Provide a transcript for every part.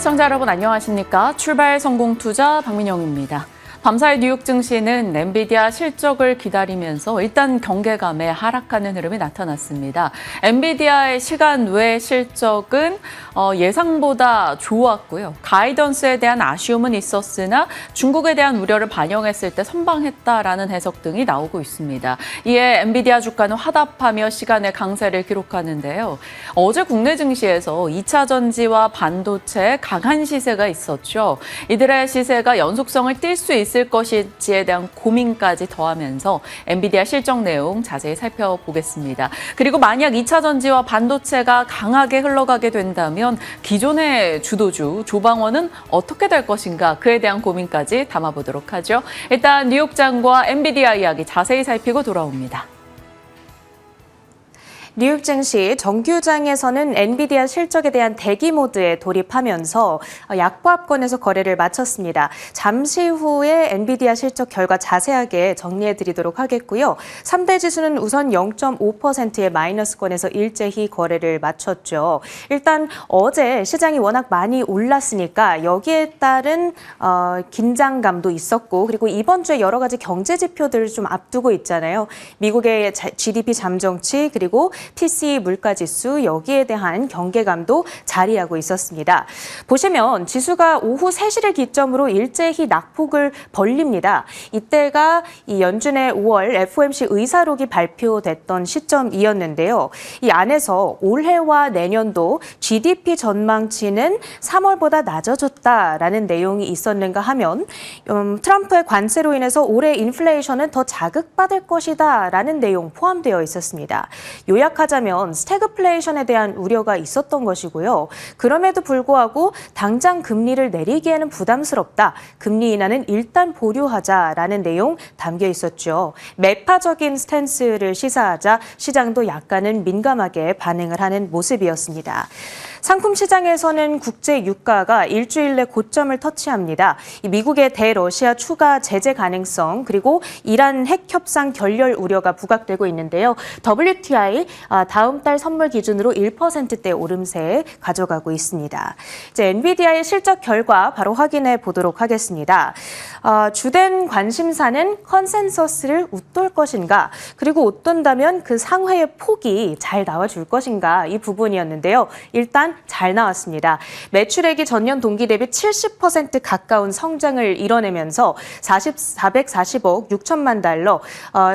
시청자 여러분 안녕하십니까? 출발 성공 투자 박민영입니다. 밤사이 뉴욕 증시는 엔비디아 실적을 기다리면서 일단 경계감에 하락하는 흐름이 나타났습니다. 엔비디아의 시간 외 실적은 예상보다 좋았고요. 가이던스에 대한 아쉬움은 있었으나 중국에 대한 우려를 반영했을 때 선방했다라는 해석 등이 나오고 있습니다. 이에 엔비디아 주가는 화답하며 시간의 강세를 기록하는데요. 어제 국내 증시에서 2차 전지와 반도체에 강한 시세가 있었죠. 이들의 시세가 연속성을 띌 수 있을 것인지에 대한 고민까지 더하면서 엔비디아 실적 내용 자세히 살펴보겠습니다. 그리고 만약 2차 전지와 반도체가 강하게 흘러가게 된다면 기존의 주도주 조방원은 어떻게 될 것인가 그에 대한 고민까지 담아보도록 하죠. 일단 뉴욕장과 엔비디아 이야기 자세히 살피고 돌아옵니다. 뉴욕 증시 정규장에서는 엔비디아 실적에 대한 대기 모드에 돌입하면서 약보합권에서 거래를 마쳤습니다. 잠시 후에 엔비디아 실적 결과 자세하게 정리해드리도록 하겠고요. 3대 지수는 우선 0.5%의 마이너스권에서 일제히 거래를 마쳤죠. 일단 어제 시장이 워낙 많이 올랐으니까 여기에 따른 긴장감도 있었고 그리고 이번 주에 여러 가지 경제 지표들을 좀 앞두고 있잖아요. 미국의 GDP 잠정치 그리고 PCE 물가지수 여기에 대한 경계감도 자리하고 있었습니다. 보시면 지수가 오후 3시를 기점으로 일제히 낙폭을 벌립니다. 이때가 이 연준의 5월 FOMC 의사록이 발표됐던 시점이었는데요. 이 안에서 올해와 내년도 GDP 전망치는 3월보다 낮아졌다라는 내용이 있었는가 하면 트럼프의 관세로 인해서 올해 인플레이션은 더 자극받을 것이다라는 내용 포함되어 있었습니다. 요약하자면 스태그플레이션에 대한 우려가 있었던 것이고요. 그럼에도 불구하고 당장 금리를 내리기에는 부담스럽다. 금리 인하는 일단 보류하자라는 내용 담겨 있었죠. 매파적인 스탠스를 시사하자 시장도 약간은 민감하게 반응을 하는 모습이었습니다. 상품 시장에서는 국제 유가가 일주일 내 고점을 터치합니다. 미국의 대러시아 추가 제재 가능성 그리고 이란 핵 협상 결렬 우려가 부각되고 있는데요. WTI 다음 달 선물 기준으로 1%대 오름세 가져가고 있습니다. 이제 엔비디아의 실적 결과 바로 확인해 보도록 하겠습니다. 주된 관심사는 컨센서스를 웃돌 것인가 그리고 웃돈다면 그 상회의 폭이 잘 나와줄 것인가 이 부분이었는데요. 일단 잘 나왔습니다. 매출액이 전년 동기 대비 70% 가까운 성장을 이뤄내면서 440억 6천만 달러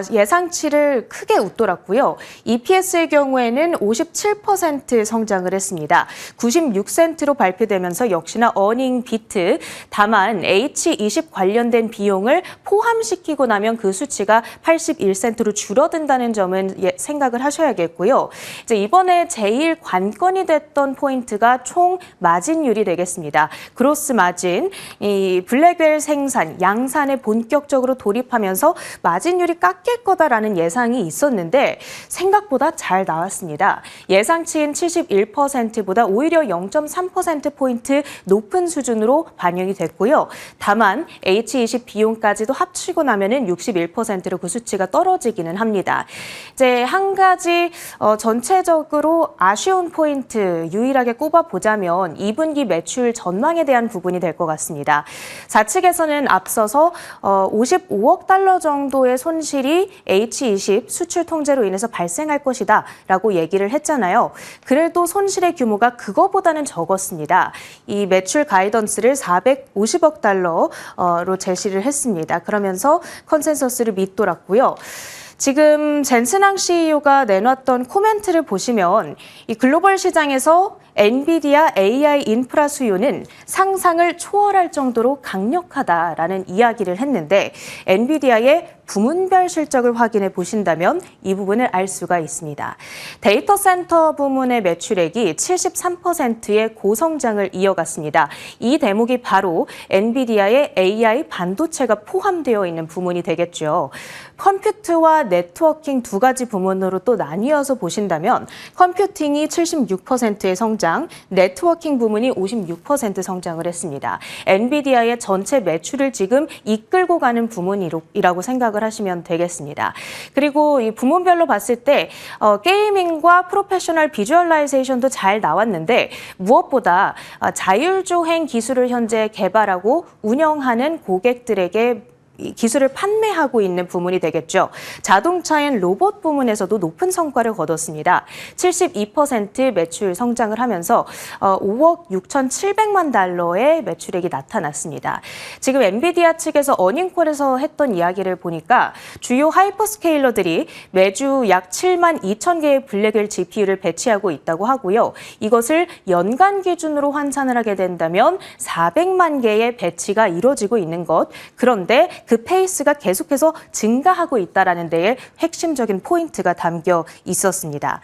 예상치를 크게 웃돌았고요. EPS의 경우에는 57% 성장을 했습니다. 96센트로 발표되면서 역시나 어닝 비트. 다만 H20 관련된 비용을 포함시키고 나면 그 수치가 81센트로 줄어든다는 점은 생각을 하셔야겠고요. 이제 이번에 제일 관건이 됐던 포인트가 총 마진율이 되겠습니다. 그로스 마진, 이 블랙웰 생산, 양산에 본격적으로 돌입하면서 마진율이 깎일 거다라는 예상이 있었는데 생각보다 잘 나왔습니다. 예상치인 71%보다 오히려 0.3%포인트 높은 수준으로 반영이 됐고요. 다만 H20 비용까지도 합치고 나면은 61%로 그 수치가 떨어지기는 합니다. 이제 한 가지 전체적으로 아쉬운 포인트 유일하게 꼽아보자면 2분기 매출 전망에 대한 부분이 될 것 같습니다. 사측에서는 앞서서 55억 달러 정도의 손실이 H20 수출 통제로 인해서 발생할 것이다 라고 얘기를 했잖아요. 그래도 손실의 규모가 그거보다는 적었습니다. 이 매출 가이던스를 450억 달러로 제시를 했습니다. 그러면서 컨센서스를 밑돌았고요. 지금 젠슨항 CEO가 내놨던 코멘트를 보시면 이 글로벌 시장에서 엔비디아 AI 인프라 수요는 상상을 초월할 정도로 강력하다라는 이야기를 했는데 엔비디아의 부문별 실적을 확인해 보신다면 이 부분을 알 수가 있습니다. 데이터 센터 부문의 매출액이 73%의 고성장을 이어갔습니다. 이 대목이 바로 엔비디아의 AI 반도체가 포함되어 있는 부문이 되겠죠. 컴퓨트와 네트워킹 두 가지 부문으로 또 나뉘어서 보신다면 컴퓨팅이 76%의 성장, 네트워킹 부문이 56% 성장을 했습니다. 엔비디아의 전체 매출을 지금 이끌고 가는 부문이라고 생각을 생각을 하시면 되겠습니다. 그리고 이 부문별로 봤을 때 게이밍과 프로페셔널 비주얼라이제이션도 잘 나왔는데 무엇보다 자율주행 기술을 현재 개발하고 운영하는 고객들에게 이 기술을 판매하고 있는 부문이 되겠죠. 자동차엔 로봇 부문에서도 높은 성과를 거뒀습니다. 72% 매출 성장을 하면서 5억 6,700만 달러의 매출액이 나타났습니다. 지금 엔비디아 측에서 어닝콜에서 했던 이야기를 보니까 주요 하이퍼스케일러들이 매주 약 7만 2천 개의 블랙웰 GPU를 배치하고 있다고 하고요. 이것을 연간 기준으로 환산을 하게 된다면 400만 개의 배치가 이루어지고 있는 것. 그런데 그 페이스가 계속해서 증가하고 있다는 데에 핵심적인 포인트가 담겨 있었습니다.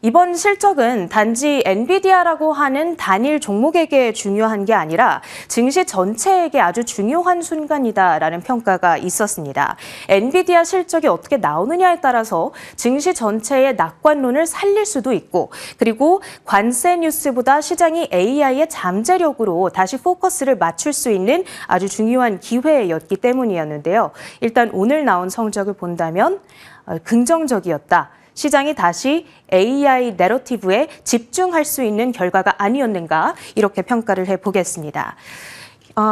이번 실적은 단지 엔비디아라고 하는 단일 종목에게 중요한 게 아니라 증시 전체에게 아주 중요한 순간이다라는 평가가 있었습니다. 엔비디아 실적이 어떻게 나오느냐에 따라서 증시 전체의 낙관론을 살릴 수도 있고 그리고 관세 뉴스보다 시장이 AI의 잠재력으로 다시 포커스를 맞출 수 있는 아주 중요한 기회였기 때문이었는데요. 일단 오늘 나온 성적을 본다면 긍정적이었다. 시장이 다시 AI 내러티브에 집중할 수 있는 결과가 아니었는가 이렇게 평가를 해보겠습니다.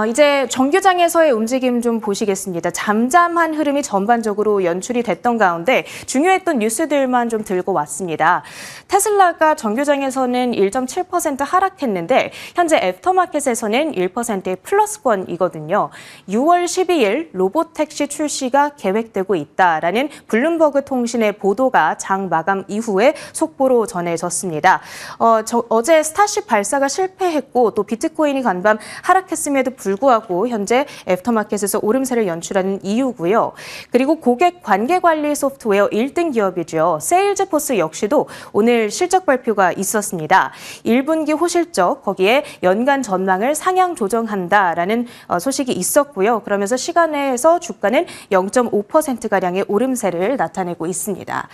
이제 정규장에서의 움직임 좀 보시겠습니다. 잠잠한 흐름이 전반적으로 연출이 됐던 가운데 중요했던 뉴스들만 좀 들고 왔습니다. 테슬라가 정규장에서는 1.7% 하락했는데 현재 애프터마켓에서는 1%의 플러스권이거든요. 6월 12일 로봇택시 출시가 계획되고 있다라는 블룸버그 통신의 보도가 장 마감 이후에 속보로 전해졌습니다. 어제 스타쉽 발사가 실패했고 또 비트코인이 간밤 하락했음에도 불구하고 현재 애프터마켓에서 오름세를 연출하는 이유고요. 그리고 고객 관계 관리 소프트웨어 1등 기업이죠. 세일즈포스 역시도 오늘 실적 발표가 있었습니다. 1분기 호실적 거기에 연간 전망을 상향 조정한다라는 소식이 있었고요. 그러면서 시간에서 주가는 0.5%가량의 오름세를 나타내고 있습니다.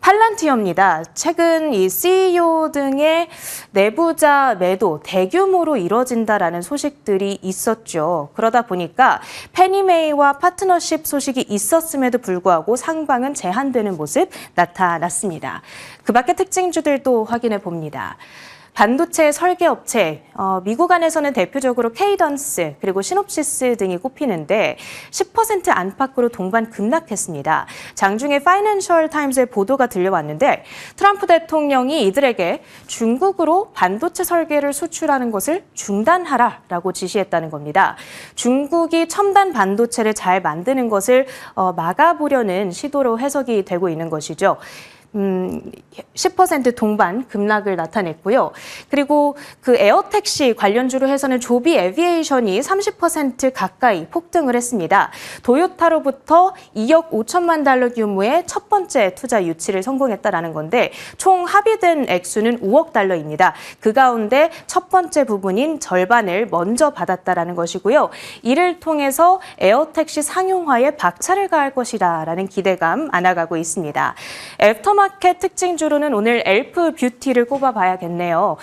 팔란티어입니다. 최근 이 CEO 등의 내부자 매도 대규모로 이뤄진다라는 소식들이 있었죠. 그러다 보니까 페니메이와 파트너십 소식이 있었음에도 불구하고 상방은 제한되는 모습 나타났습니다. 그 밖의 특징주들도 확인해 봅니다. 반도체 설계업체, 미국 안에서는 대표적으로 케이던스 그리고 시놉시스 등이 꼽히는데 10% 안팎으로 동반 급락했습니다. 장중에 파이낸셜 타임즈의 보도가 들려왔는데 트럼프 대통령이 이들에게 중국으로 반도체 설계를 수출하는 것을 중단하라라고 지시했다는 겁니다. 중국이 첨단 반도체를 잘 만드는 것을 막아보려는 시도로 해석이 되고 있는 것이죠. 10% 동반 급락을 나타냈고요. 그리고 그 에어택시 관련주로 해서는 조비 에비에이션이 30% 가까이 폭등을 했습니다. 도요타로부터 2억 5천만 달러 규모의 첫 번째 투자 유치를 성공했다라는 건데 총 합의된 액수는 5억 달러입니다. 그 가운데 첫 번째 부분인 절반을 먼저 받았다라는 것이고요. 이를 통해서 에어택시 상용화에 박차를 가할 것이다라는 기대감 안아가고 있습니다. 애프터마켓 특징주로는 오늘 엘프 뷰티를 꼽아봐야겠네요.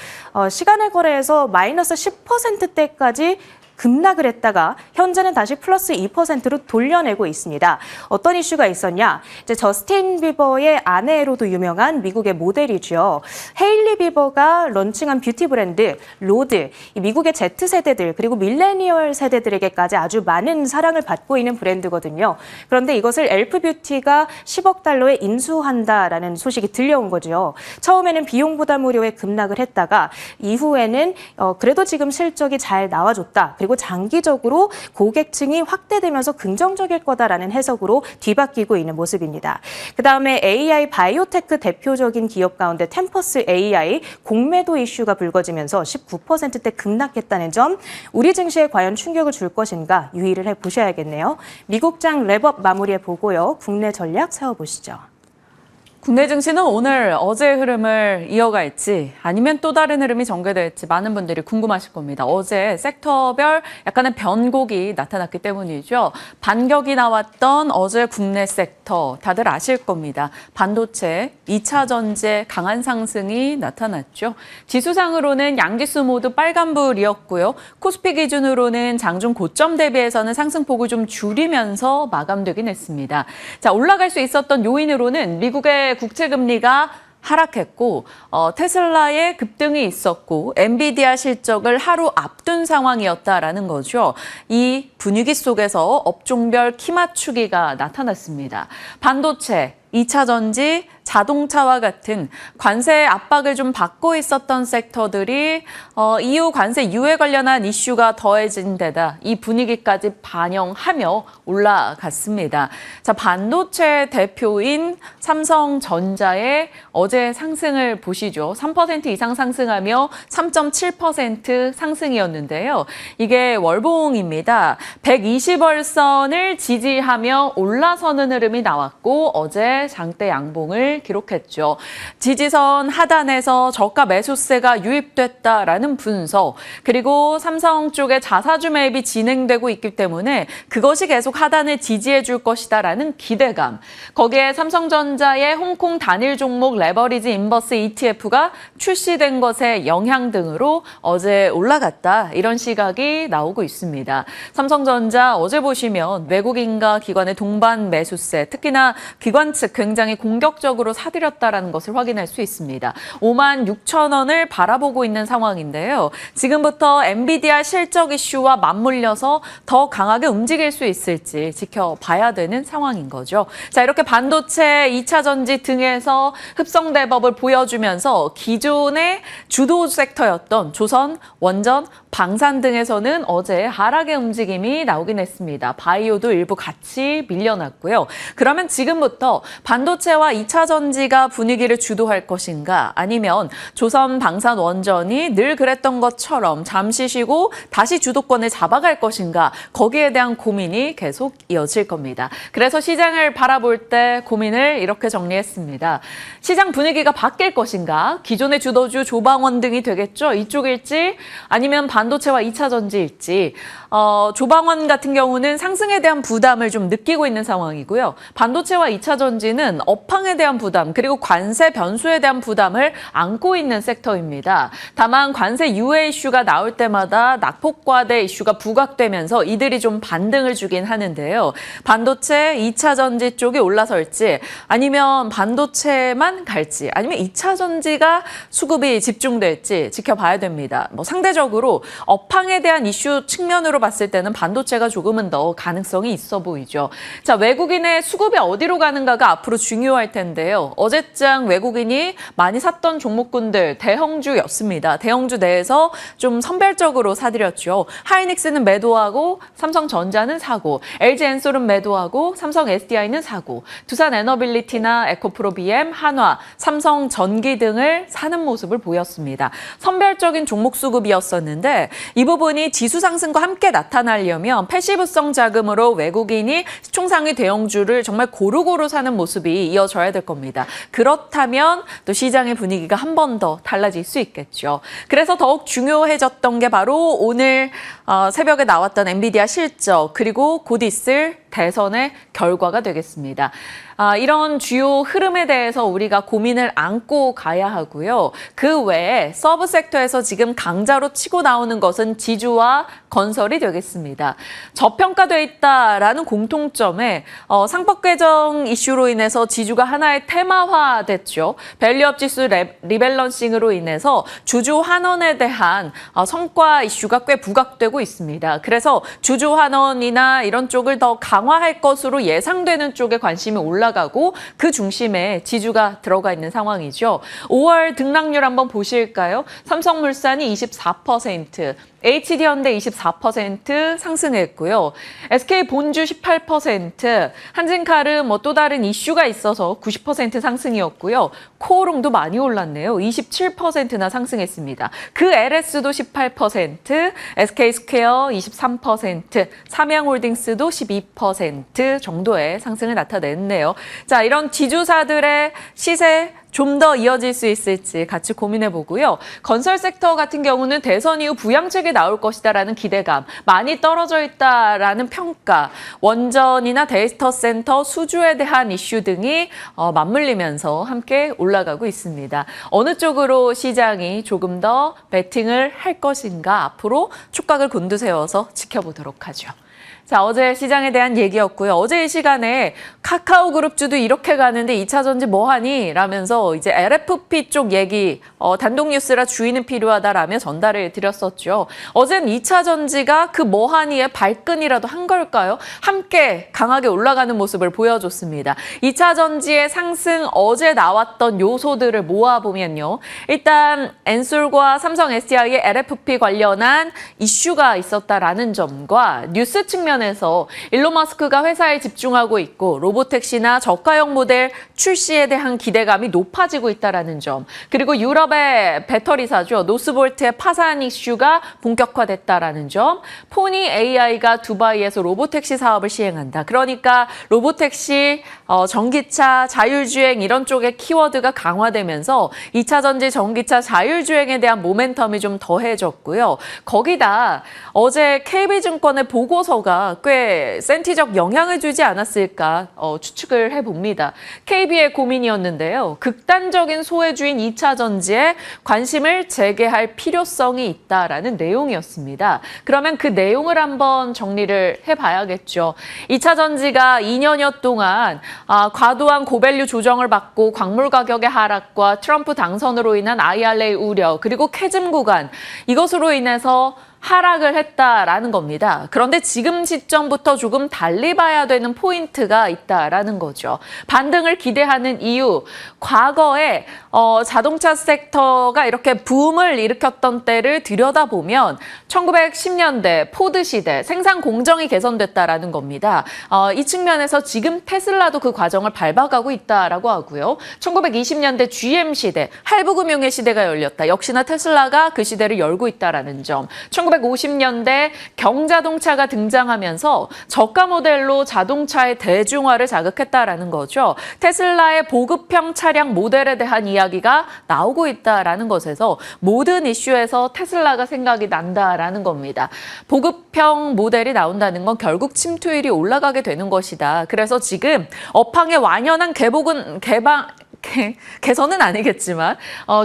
시간의 거래에서 마이너스 10%대까지 급락을 했다가 현재는 다시 플러스 2%로 돌려내고 있습니다. 어떤 이슈가 있었냐? 이제 저스틴 비버의 아내로도 유명한 미국의 모델이죠. 헤일리 비버가 런칭한 뷰티 브랜드 로드, 이 미국의 Z세대들 그리고 밀레니얼 세대들에게까지 아주 많은 사랑을 받고 있는 브랜드거든요. 그런데 이것을 엘프 뷰티가 10억 달러에 인수한다라는 소식이 들려온 거죠. 처음에는 비용 부담 우려에 급락을 했다가 이후에는 그래도 지금 실적이 잘 나와줬다. 그리고 장기적으로 고객층이 확대되면서 긍정적일 거다라는 해석으로 뒤바뀌고 있는 모습입니다. 그다음에 AI 바이오테크 대표적인 기업 가운데 템퍼스 AI 공매도 이슈가 불거지면서 19%대 급락했다는 점, 우리 증시에 과연 충격을 줄 것인가 유의를 해보셔야겠네요. 미국장 랩업 마무리해 보고요. 국내 전략 세워보시죠. 국내 증시는 오늘 어제의 흐름을 이어갈지 아니면 또 다른 흐름이 전개될지 많은 분들이 궁금하실 겁니다. 어제 섹터별 약간의 변곡이 나타났기 때문이죠. 반격이 나왔던 어제 국내 섹터 다들 아실 겁니다. 반도체, 2차 전지 강한 상승이 나타났죠. 지수상으로는 양지수 모두 빨간불이었고요. 코스피 기준으로는 장중 고점 대비해서는 상승폭을 좀 줄이면서 마감되긴 했습니다. 자, 올라갈 수 있었던 요인으로는 미국의 국채금리가 하락했고 테슬라의 급등이 있었고 엔비디아 실적을 하루 앞둔 상황이었다라는 거죠. 이 분위기 속에서 업종별 키 맞추기가 나타났습니다. 반도체, 2차 전지, 자동차와 같은 관세 압박을 좀 받고 있었던 섹터들이 EU 관세 유예 관련한 이슈가 더해진 데다 이 분위기까지 반영하며 올라갔습니다. 자, 반도체 대표인 삼성전자의 어제 상승을 보시죠. 3% 이상 상승하며 3.7% 상승이었는데요. 이게 월봉입니다. 120월선을 지지하며 올라서는 흐름이 나왔고 어제 장대 양봉을 기록했죠. 지지선 하단에서 저가 매수세가 유입됐다라는 분석, 그리고 삼성 쪽에 자사주 매입이 진행되고 있기 때문에 그것이 계속 하단을 지지해 줄 것이다라는 기대감, 거기에 삼성전자의 홍콩 단일 종목 레버리지 인버스 ETF가 출시된 것의 영향 등으로 어제 올라갔다, 이런 시각이 나오고 있습니다. 삼성전자 어제 보시면 외국인과 기관의 동반 매수세, 특히나 기관 측 굉장히 공격적으로 사들였다라는 것을 확인할 수 있습니다. 56,000원을 바라보고 있는 상황인데요. 지금부터 엔비디아 실적 이슈와 맞물려서 더 강하게 움직일 수 있을지 지켜봐야 되는 상황인 거죠. 자, 이렇게 반도체, 2차 전지 등에서 흡성 대법을 보여주면서 기존의 주도 섹터였던 조선, 원전, 방산 등에서는 어제 하락의 움직임이 나오긴 했습니다. 바이오도 일부 같이 밀려났고요. 그러면 지금부터 반도체와 2차 전지가 분위기를 주도할 것인가, 아니면 조선, 방산, 원전이 늘 그랬던 것처럼 잠시 쉬고 다시 주도권을 잡아갈 것인가, 거기에 대한 고민이 계속 이어질 겁니다. 그래서 시장을 바라볼 때 고민을 이렇게 정리했습니다. 시장 분위기가 바뀔 것인가, 기존의 주도주 조방원 등이 되겠죠. 이쪽일지 아니면 반도체와 2차 전지일지. 조방원 같은 경우는 상승에 대한 부담을 좀 느끼고 있는 상황이고요. 반도체와 2차 전지는 업황에 대한 부담, 그리고 관세 변수에 대한 부담을 안고 있는 섹터입니다. 다만 관세 유예 이슈가 나올 때마다 낙폭과대 이슈가 부각되면서 이들이 좀 반등을 주긴 하는데요. 반도체, 2차 전지 쪽이 올라설지, 아니면 반도체만 갈지, 아니면 2차 전지가 수급이 집중될지 지켜봐야 됩니다. 상대적으로 업황에 대한 이슈 측면으로 봤을 때는 반도체가 조금은 더 가능성이 있어 보이죠. 자, 외국인의 수급이 어디로 가는가가 앞으로 중요할 텐데요. 어제장 외국인이 많이 샀던 종목군들 대형주였습니다. 대형주 내에서 좀 선별적으로 사들였죠. 하이닉스는 매도하고 삼성전자는 사고, LG엔솔은 매도하고 삼성 SDI는 사고, 두산 에너빌리티나 에코프로 BM, 한화, 삼성전기 등을 사는 모습을 보였습니다. 선별적인 종목 수급이었었는데 이 부분이 지수 상승과 함께 나타나려면 패시브성 자금으로 외국인이 시총상위 대형주를 정말 고루고루 사는 모습이 이어져야 될 겁니다. 그렇다면 또 시장의 분위기가 한 번 더 달라질 수 있겠죠. 그래서 더욱 중요해졌던 게 바로 오늘 새벽에 나왔던 엔비디아 실적, 그리고 곧 있을 대선의 결과가 되겠습니다. 이런 주요 흐름에 대해서 우리가 고민을 안고 가야 하고요. 그 외에 서브 섹터에서 지금 강자로 치고 나오는 것은 지주와 건설이 되겠습니다. 저평가돼 있다라는 공통점에 상법 개정 이슈로 인해서 지주가 하나의 테마화됐죠. 밸류업 지수 리밸런싱으로 인해서 주주 환원에 대한 성과 이슈가 꽤 부각되고 있습니다. 그래서 주주 환원이나 이런 쪽을 더 강화할 것으로 예상되는 쪽에 관심이 올라가고 그 중심에 지주가 들어가 있는 상황이죠. 5월 등락률 한번 보실까요? 삼성물산이 24%, HD현대 24% 상승했고요. SK본주 18%, 한진칼은 또 다른 이슈가 있어서 90% 상승이었고요. 코오롱도 많이 올랐네요. 27%나 상승했습니다. 그 LS도 18%, SK스퀘어 23%, 삼양홀딩스도 12% 정도의 상승을 나타냈네요. 자, 이런 지주사들의 시세 좀 더 이어질 수 있을지 같이 고민해 보고요. 건설 섹터 같은 경우는 대선 이후 부양책이 나올 것이다라는 기대감, 많이 떨어져 있다라는 평가, 원전이나 데이터 센터 수주에 대한 이슈 등이 맞물리면서 함께 올라가고 있습니다. 어느 쪽으로 시장이 조금 더 베팅을 할 것인가 앞으로 촉각을 곤두세워서 지켜보도록 하죠. 자, 어제 시장에 대한 얘기였고요. 어제 이 시간에 카카오그룹주도 이렇게 가는데 2차전지 뭐하니? 라면서 이제 LFP 쪽 얘기, 단독 뉴스라 주의는 필요하다라며 전달을 드렸었죠. 어젠 2차전지가 그 뭐하니의 발끈이라도 한 걸까요? 함께 강하게 올라가는 모습을 보여줬습니다. 2차전지의 상승 어제 나왔던 요소들을 모아보면요. 일단 엔솔과 삼성 SDI의 LFP 관련한 이슈가 있었다라는 점과 뉴스 측면에서 일론 머스크가 회사에 집중하고 있고 로보택시나 저가형 모델 출시에 대한 기대감이 높아지고 있다는 점, 그리고 유럽의 배터리사죠. 노스볼트의 파산 이슈가 본격화됐다라는 점, 포니 AI가 두바이에서 로보택시 사업을 시행한다. 그러니까 로보택시, 전기차, 자율주행 이런 쪽의 키워드가 강화되면서 2차 전지 전기차 자율주행에 대한 모멘텀이 좀 더해졌고요. 거기다 어제 KB증권의 보고서가 꽤 센티적 영향을 주지 않았을까 추측을 해봅니다. KB의 고민이었는데요. 극단적인 소외주인 2차 전지에 관심을 재개할 필요성이 있다라는 내용이었습니다. 그러면 그 내용을 한번 정리를 해봐야겠죠. 2차 전지가 2년여 동안 과도한 고밸류 조정을 받고 광물 가격의 하락과 트럼프 당선으로 인한 IRA 우려, 그리고 캐즘 구간, 이것으로 인해서 하락을 했다라는 겁니다. 그런데 지금 시점부터 조금 달리 봐야 되는 포인트가 있다라는 거죠. 반등을 기대하는 이유, 과거에 자동차 섹터가 이렇게 붐을 일으켰던 때를 들여다보면 1910년대 포드 시대 생산 공정이 개선됐다라는 겁니다. 이 측면에서 지금 테슬라도 그 과정을 밟아가고 있다라고 하고요. 1920년대 GM 시대, 할부금융의 시대가 열렸다. 역시나 테슬라가 그 시대를 열고 있다라는 점. 1950년대 경자동차가 등장하면서 저가 모델로 자동차의 대중화를 자극했다라는 거죠. 테슬라의 보급형 차량 모델에 대한 이야기가 나오고 있다라는 것에서 모든 이슈에서 테슬라가 생각이 난다라는 겁니다. 보급형 모델이 나온다는 건 결국 침투율이 올라가게 되는 것이다. 그래서 지금 업황의 완연한 개선은 아니겠지만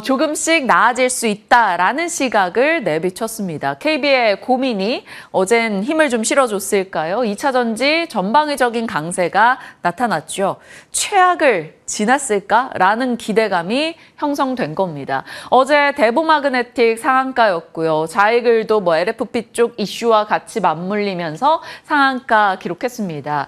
조금씩 나아질 수 있다라는 시각을 내비쳤습니다. KB의 고민이 어젠 힘을 좀 실어줬을까요? 2차 전지 전방위적인 강세가 나타났죠. 최악을 지났을까라는 기대감이 형성된 겁니다. 어제 대보마그네틱 상한가였고요. 자이글도 LFP 쪽 이슈와 같이 맞물리면서 상한가 기록했습니다.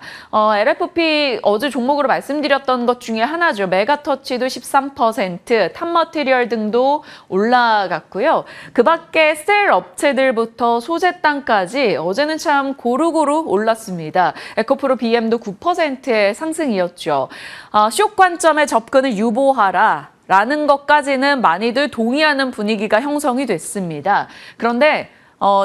LFP 어제 종목으로 말씀드렸던 것 중에 하나죠. 메가터치도 13%, 탑머티리얼 등도 올라갔고요. 그 밖에 셀 업체들부터 소재땅까지 어제는 참 고루고루 올랐습니다. 에코프로 BM도 9%의 상승이었죠. 쇼 관점의 접근을 유보하라. 라는 것까지는 많이들 동의하는 분위기가 형성이 됐습니다. 그런데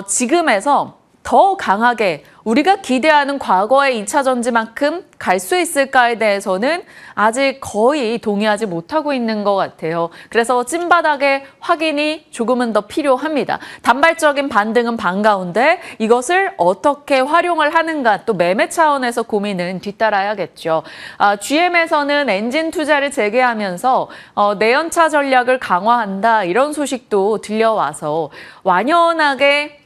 지금에서 더 강하게 우리가 기대하는 과거의 2차 전지만큼 갈 수 있을까에 대해서는 아직 거의 동의하지 못하고 있는 것 같아요. 그래서 찐바닥의 확인이 조금은 더 필요합니다. 단발적인 반등은 반가운데 이것을 어떻게 활용을 하는가, 또 매매 차원에서 고민은 뒤따라야겠죠. GM에서는 엔진 투자를 재개하면서 내연차 전략을 강화한다, 이런 소식도 들려와서 완연하게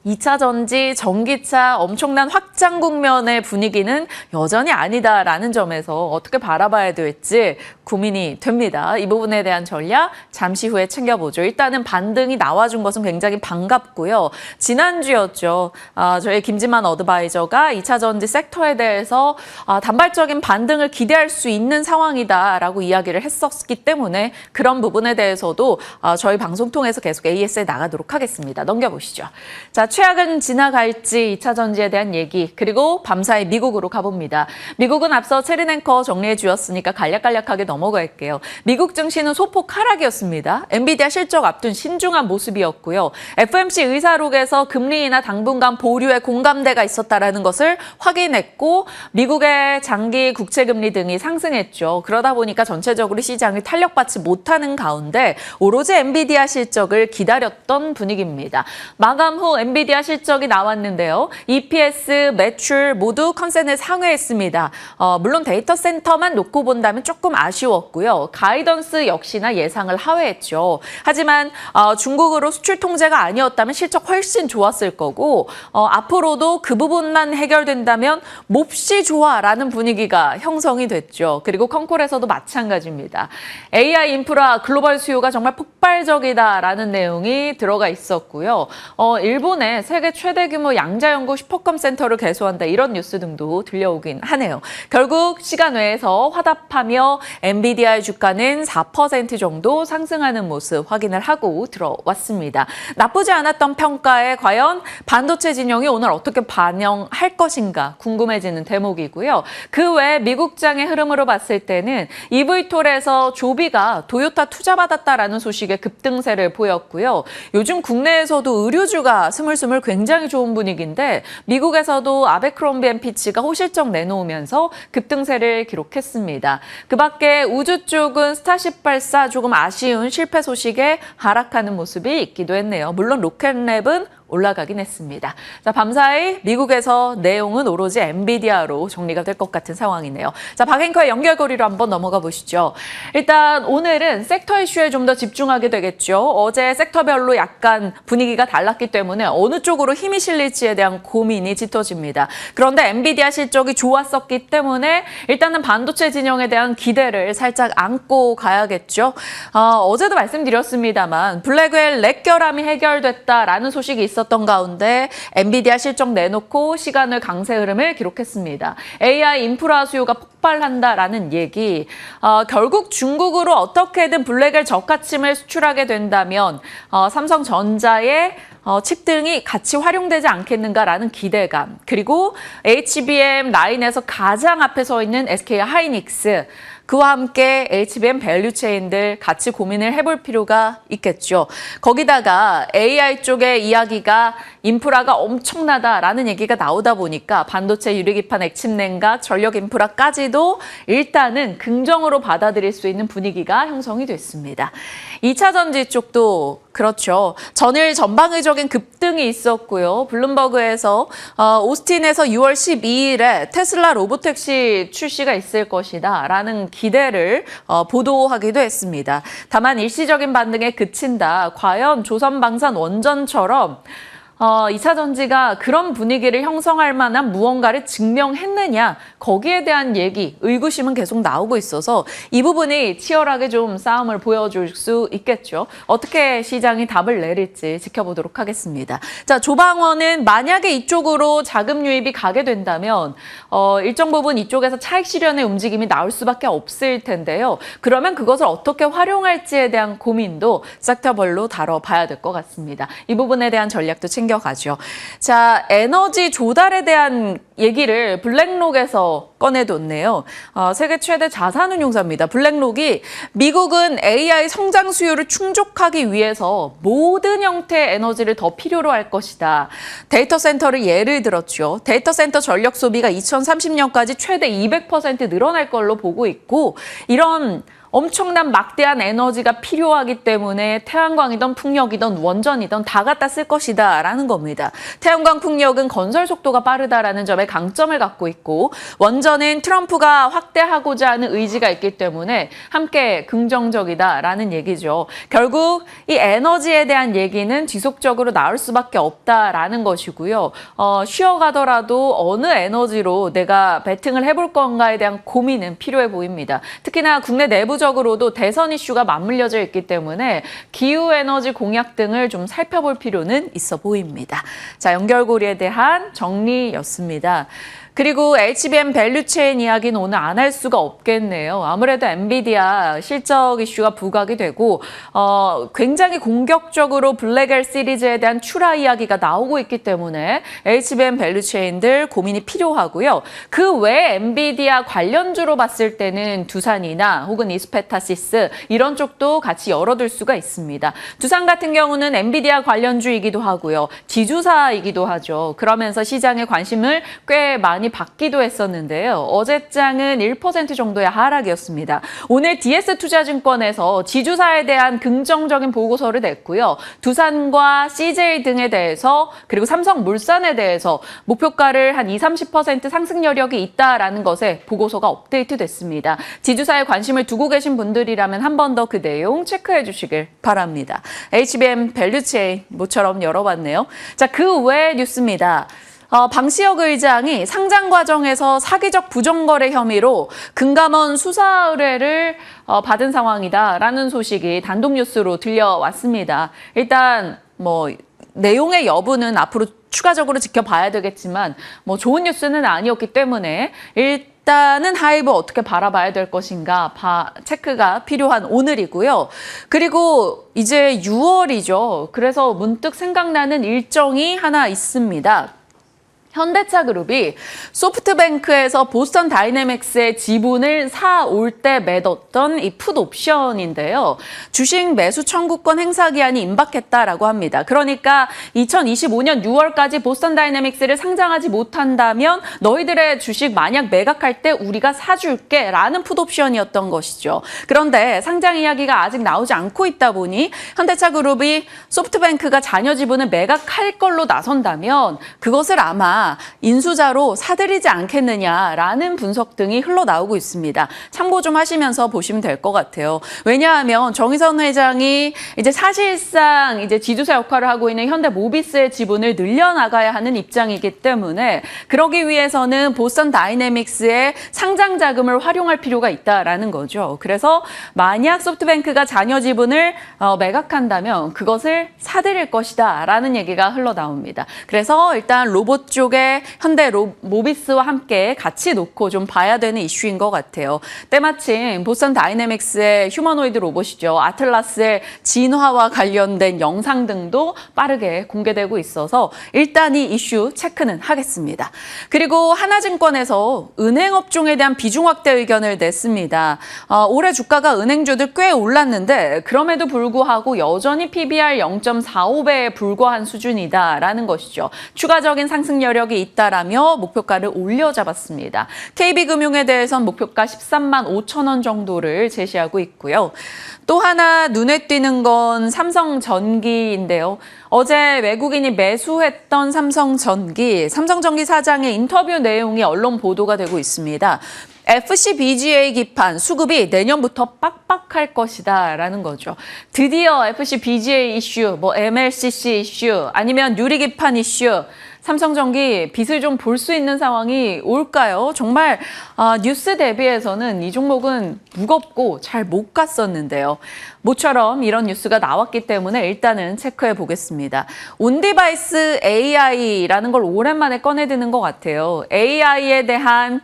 2차 전지, 전기차 엄청난 확장 국면의 분위기는 여전히 아니다라는 점에서 어떻게 바라봐야 될지 고민이 됩니다. 이 부분에 대한 전략 잠시 후에 챙겨보죠. 일단은 반등이 나와준 것은 굉장히 반갑고요. 지난주였죠. 저희 김진만 어드바이저가 2차 전지 섹터에 대해서 단발적인 반등을 기대할 수 있는 상황이다라고 이야기를 했었기 때문에 그런 부분에 대해서도 저희 방송 통해서 계속 AS에 나가도록 하겠습니다. 넘겨보시죠. 자, 최악은 지나갈지 2차 전지에 대한 얘기, 그리고 밤사이 미국으로 가봅니다. 미국은 앞서 체린 앵커 정리해 주었으니까 간략간략하게 넘어갈게요. 미국 증시는 소폭 하락이었습니다. 엔비디아 실적 앞둔 신중한 모습이었고요. FOMC 의사록에서 금리 인하 당분간 보류에 공감대가 있었다라는 것을 확인했고 미국의 장기 국채금리 등이 상승했죠. 그러다 보니까 전체적으로 시장을 탄력받지 못하는 가운데 오로지 엔비디아 실적을 기다렸던 분위기입니다. 마감 후 엔비디아 실적이 나왔는데요. EPS, 매출 모두 컨센을 상회했습니다. 물론 데이터 센터만 놓고 본다면 조금 아쉬웠고요. 가이던스 역시나 예상을 하회했죠. 하지만 중국으로 수출 통제가 아니었다면 실적 훨씬 좋았을 거고 앞으로도 그 부분만 해결된다면 몹시 좋아라는 분위기가 형성이 됐죠. 그리고 컨콜에서도 마찬가지입니다. AI 인프라 글로벌 수요가 정말 폭발적이다라는 내용이 들어가 있었고요. 일본의 세계 최대 규모 양자연구 슈퍼컴 센터를 개소한다 이런 뉴스 등도 들려오긴 하네요. 결국 시간 외에서 화답하며 엔비디아의 주가는 4% 정도 상승하는 모습 확인을 하고 들어왔습니다. 나쁘지 않았던 평가에 과연 반도체 진영이 오늘 어떻게 반영할 것인가 궁금해지는 대목이고요. 그 외 미국장의 흐름으로 봤을 때는 EV톨에서 조비가 도요타 투자받았다라는 소식에 급등세를 보였고요. 요즘 국내에서도 의류주가 스물스물 굉장히 좋은 분위기인데 미국에서도 아베크롬비앤피치가 호실적 내놓으면서 급등세를 기록했습니다. 그 밖에 우주 쪽은 스타쉽 발사 조금 아쉬운 실패 소식에 하락하는 모습이 있기도 했네요. 물론 로켓랩은 올라가긴 했습니다. 자, 밤사이 미국에서 내용은 오로지 엔비디아로 정리가 될 것 같은 상황이네요. 자, 박앵커의 연결고리로 한번 넘어가 보시죠. 일단 오늘은 섹터 이슈에 좀 더 집중하게 되겠죠. 어제 섹터별로 약간 분위기가 달랐기 때문에 어느 쪽으로 힘이 실릴지에 대한 고민이 짙어집니다. 그런데 엔비디아 실적이 좋았었기 때문에 일단은 반도체 진영에 대한 기대를 살짝 안고 가야겠죠. 어제도 말씀드렸습니다만 블랙웰 렉 결함이 해결됐다라는 소식이 있었던 가운데 엔비디아 실적 내놓고 시간을 강세 흐름을 기록했습니다. AI 인프라 수요가 폭발한다라는 얘기. 결국 중국으로 어떻게든 블랙웰 저가침을 수출하게 된다면 삼성전자의 칩 등이 같이 활용되지 않겠는가라는 기대감. 그리고 HBM 라인에서 가장 앞에 서 있는 SK 하이닉스. 그와 함께 HBM 밸류체인들 같이 고민을 해볼 필요가 있겠죠. 거기다가 AI 쪽의 이야기가 인프라가 엄청나다라는 얘기가 나오다 보니까 반도체 유리기판 액침 냉각, 전력 인프라까지도 일단은 긍정으로 받아들일 수 있는 분위기가 형성이 됐습니다. 2차 전지 쪽도 그렇죠. 전일 전방위적인 급등이 있었고요. 블룸버그에서 오스틴에서 6월 12일에 테슬라 로보택시 출시가 있을 것이다 라는 기대를 보도하기도 했습니다. 다만 일시적인 반등에 그친다. 과연 조선방산 원전처럼 2차 전지가 그런 분위기를 형성할 만한 무언가를 증명했느냐, 거기에 대한 얘기, 의구심은 계속 나오고 있어서 이 부분이 치열하게 좀 싸움을 보여줄 수 있겠죠. 어떻게 시장이 답을 내릴지 지켜보도록 하겠습니다. 자, 조방원은 만약에 이쪽으로 자금 유입이 가게 된다면 일정 부분 이쪽에서 차익 실현의 움직임이 나올 수밖에 없을 텐데요. 그러면 그것을 어떻게 활용할지에 대한 고민도 섹터별로 다뤄봐야 될 것 같습니다. 이 부분에 대한 전략도 챙겨가죠. 자, 에너지 조달에 대한 얘기를 블랙록에서 꺼내뒀네요. 세계 최대 자산운용사입니다. 블랙록이 미국은 AI 성장 수요를 충족하기 위해서 모든 형태의 에너지를 더 필요로 할 것이다. 데이터 센터를 예를 들었죠. 데이터 센터 전력 소비가 2030년까지 최대 200% 늘어날 걸로 보고 있고 이런 엄청난 막대한 에너지가 필요하기 때문에 태양광이든 풍력이든 원전이든 다 갖다 쓸 것이다 라는 겁니다. 태양광 풍력은 건설 속도가 빠르다라는 점에 강점을 갖고 있고 원전은 트럼프가 확대하고자 하는 의지가 있기 때문에 함께 긍정적이다라는 얘기죠. 결국 이 에너지에 대한 얘기는 지속적으로 나올 수밖에 없다라는 것이고요. 쉬어가더라도 어느 에너지로 내가 베팅을 해볼 건가에 대한 고민은 필요해 보입니다. 특히나 국내 내부적으로도 대선 이슈가 맞물려져 있기 때문에 기후에너지 공약 등을 좀 살펴볼 필요는 있어 보입니다. 자, 연결고리에 대한 정리였습니다. 그리고 HBM 밸류체인 이야기는 오늘 안 할 수가 없겠네요. 아무래도 엔비디아 실적 이슈가 부각이 되고 굉장히 공격적으로 블랙엘 시리즈에 대한 출하 이야기가 나오고 있기 때문에 HBM 밸류체인들 고민이 필요하고요. 그 외에 엔비디아 관련주로 봤을 때는 두산이나 혹은 이스페타시스 이런 쪽도 같이 열어둘 수가 있습니다. 두산 같은 경우는 엔비디아 관련주이기도 하고요. 지주사이기도 하죠. 그러면서 시장의 관심을 꽤 많이 받기도 했었는데요. 어제장은 1% 정도의 하락이었습니다. 오늘 DS투자증권에서 지주사에 대한 긍정적인 보고서를 냈고요. 두산과 CJ 등에 대해서 그리고 삼성물산에 대해서 목표가를 한 20-30% 상승 여력이 있다라는 것에 보고서가 업데이트됐습니다. 지주사에 관심을 두고 계신 분들이라면 한 번 더 그 내용 체크해 주시길 바랍니다. HBM 밸류체인 모처럼 열어봤네요. 자, 그 외 뉴스입니다. 방시혁 의장이 상장 과정에서 사기적 부정거래 혐의로 금감원 수사 의뢰를 받은 상황이다라는 소식이 단독 뉴스로 들려왔습니다. 일단 내용의 여부는 앞으로 추가적으로 지켜봐야 되겠지만 좋은 뉴스는 아니었기 때문에 일단은 하이브 어떻게 바라봐야 될 것인가 체크가 필요한 오늘이고요. 그리고 이제 6월이죠. 그래서 문득 생각나는 일정이 하나 있습니다. 현대차그룹이 소프트뱅크에서 보스턴 다이내믹스의 지분을 사올 때 맺었던 이 풋옵션인데요. 주식 매수 청구권 행사 기한이 임박했다라고 합니다. 그러니까 2025년 6월까지 보스턴 다이내믹스를 상장하지 못한다면 너희들의 주식 만약 매각할 때 우리가 사줄게 라는 풋옵션이었던 것이죠. 그런데 상장 이야기가 아직 나오지 않고 있다 보니 현대차그룹이 소프트뱅크가 자녀 지분을 매각할 걸로 나선다면 그것을 아마 인수자로 사들이지 않겠느냐라는 분석 등이 흘러나오고 있습니다. 참고 좀 하시면서 보시면 될 것 같아요. 왜냐하면 정의선 회장이 이제 사실상 이제 지주사 역할을 하고 있는 현대모비스의 지분을 늘려나가야 하는 입장이기 때문에 그러기 위해서는 보스턴 다이내믹스의 상장 자금을 활용할 필요가 있다라는 거죠. 그래서 만약 소프트뱅크가 자녀 지분을 매각한다면 그것을 사들일 것이다라는 얘기가 흘러나옵니다. 그래서 일단 로봇 쪽에 현대모비스와 함께 같이 놓고 좀 봐야 되는 이슈인 것 같아요. 때마침 보스턴 다이내믹스의 휴머노이드 로봇이죠. 아틀라스의 진화와 관련된 영상 등도 빠르게 공개되고 있어서 일단 이 이슈 체크는 하겠습니다. 그리고 하나증권에서 은행업종에 대한 비중 확대 의견을 냈습니다. 올해 주가가 은행주들 꽤 올랐는데 그럼에도 불구하고 여전히 PBR 0.45배에 불과한 수준이다라는 것이죠. 추가적인 상승 여력이 있다라며 목표가를 올려잡았습니다. KB금융에 대해선 목표가 13만 5천 원 정도를 제시하고 있고요. 또 하나 눈에 띄는 건 삼성전기인데요. 어제 외국인이 매수했던 삼성전기 사장의 인터뷰 내용이 언론 보도가 되고 있습니다. FCBGA 기판 수급이 내년부터 빡빡할 것이다 라는 거죠. 드디어 FCBGA 이슈, MLCC 이슈, 아니면 유리기판 이슈, 삼성전기 빚을 좀 볼 수 있는 상황이 올까요? 정말 뉴스 대비해서는 이 종목은 무겁고 잘 못 갔었는데요. 모처럼 이런 뉴스가 나왔기 때문에 일단은 체크해 보겠습니다. 온디바이스 AI라는 걸 오랜만에 꺼내드는 것 같아요. AI에 대한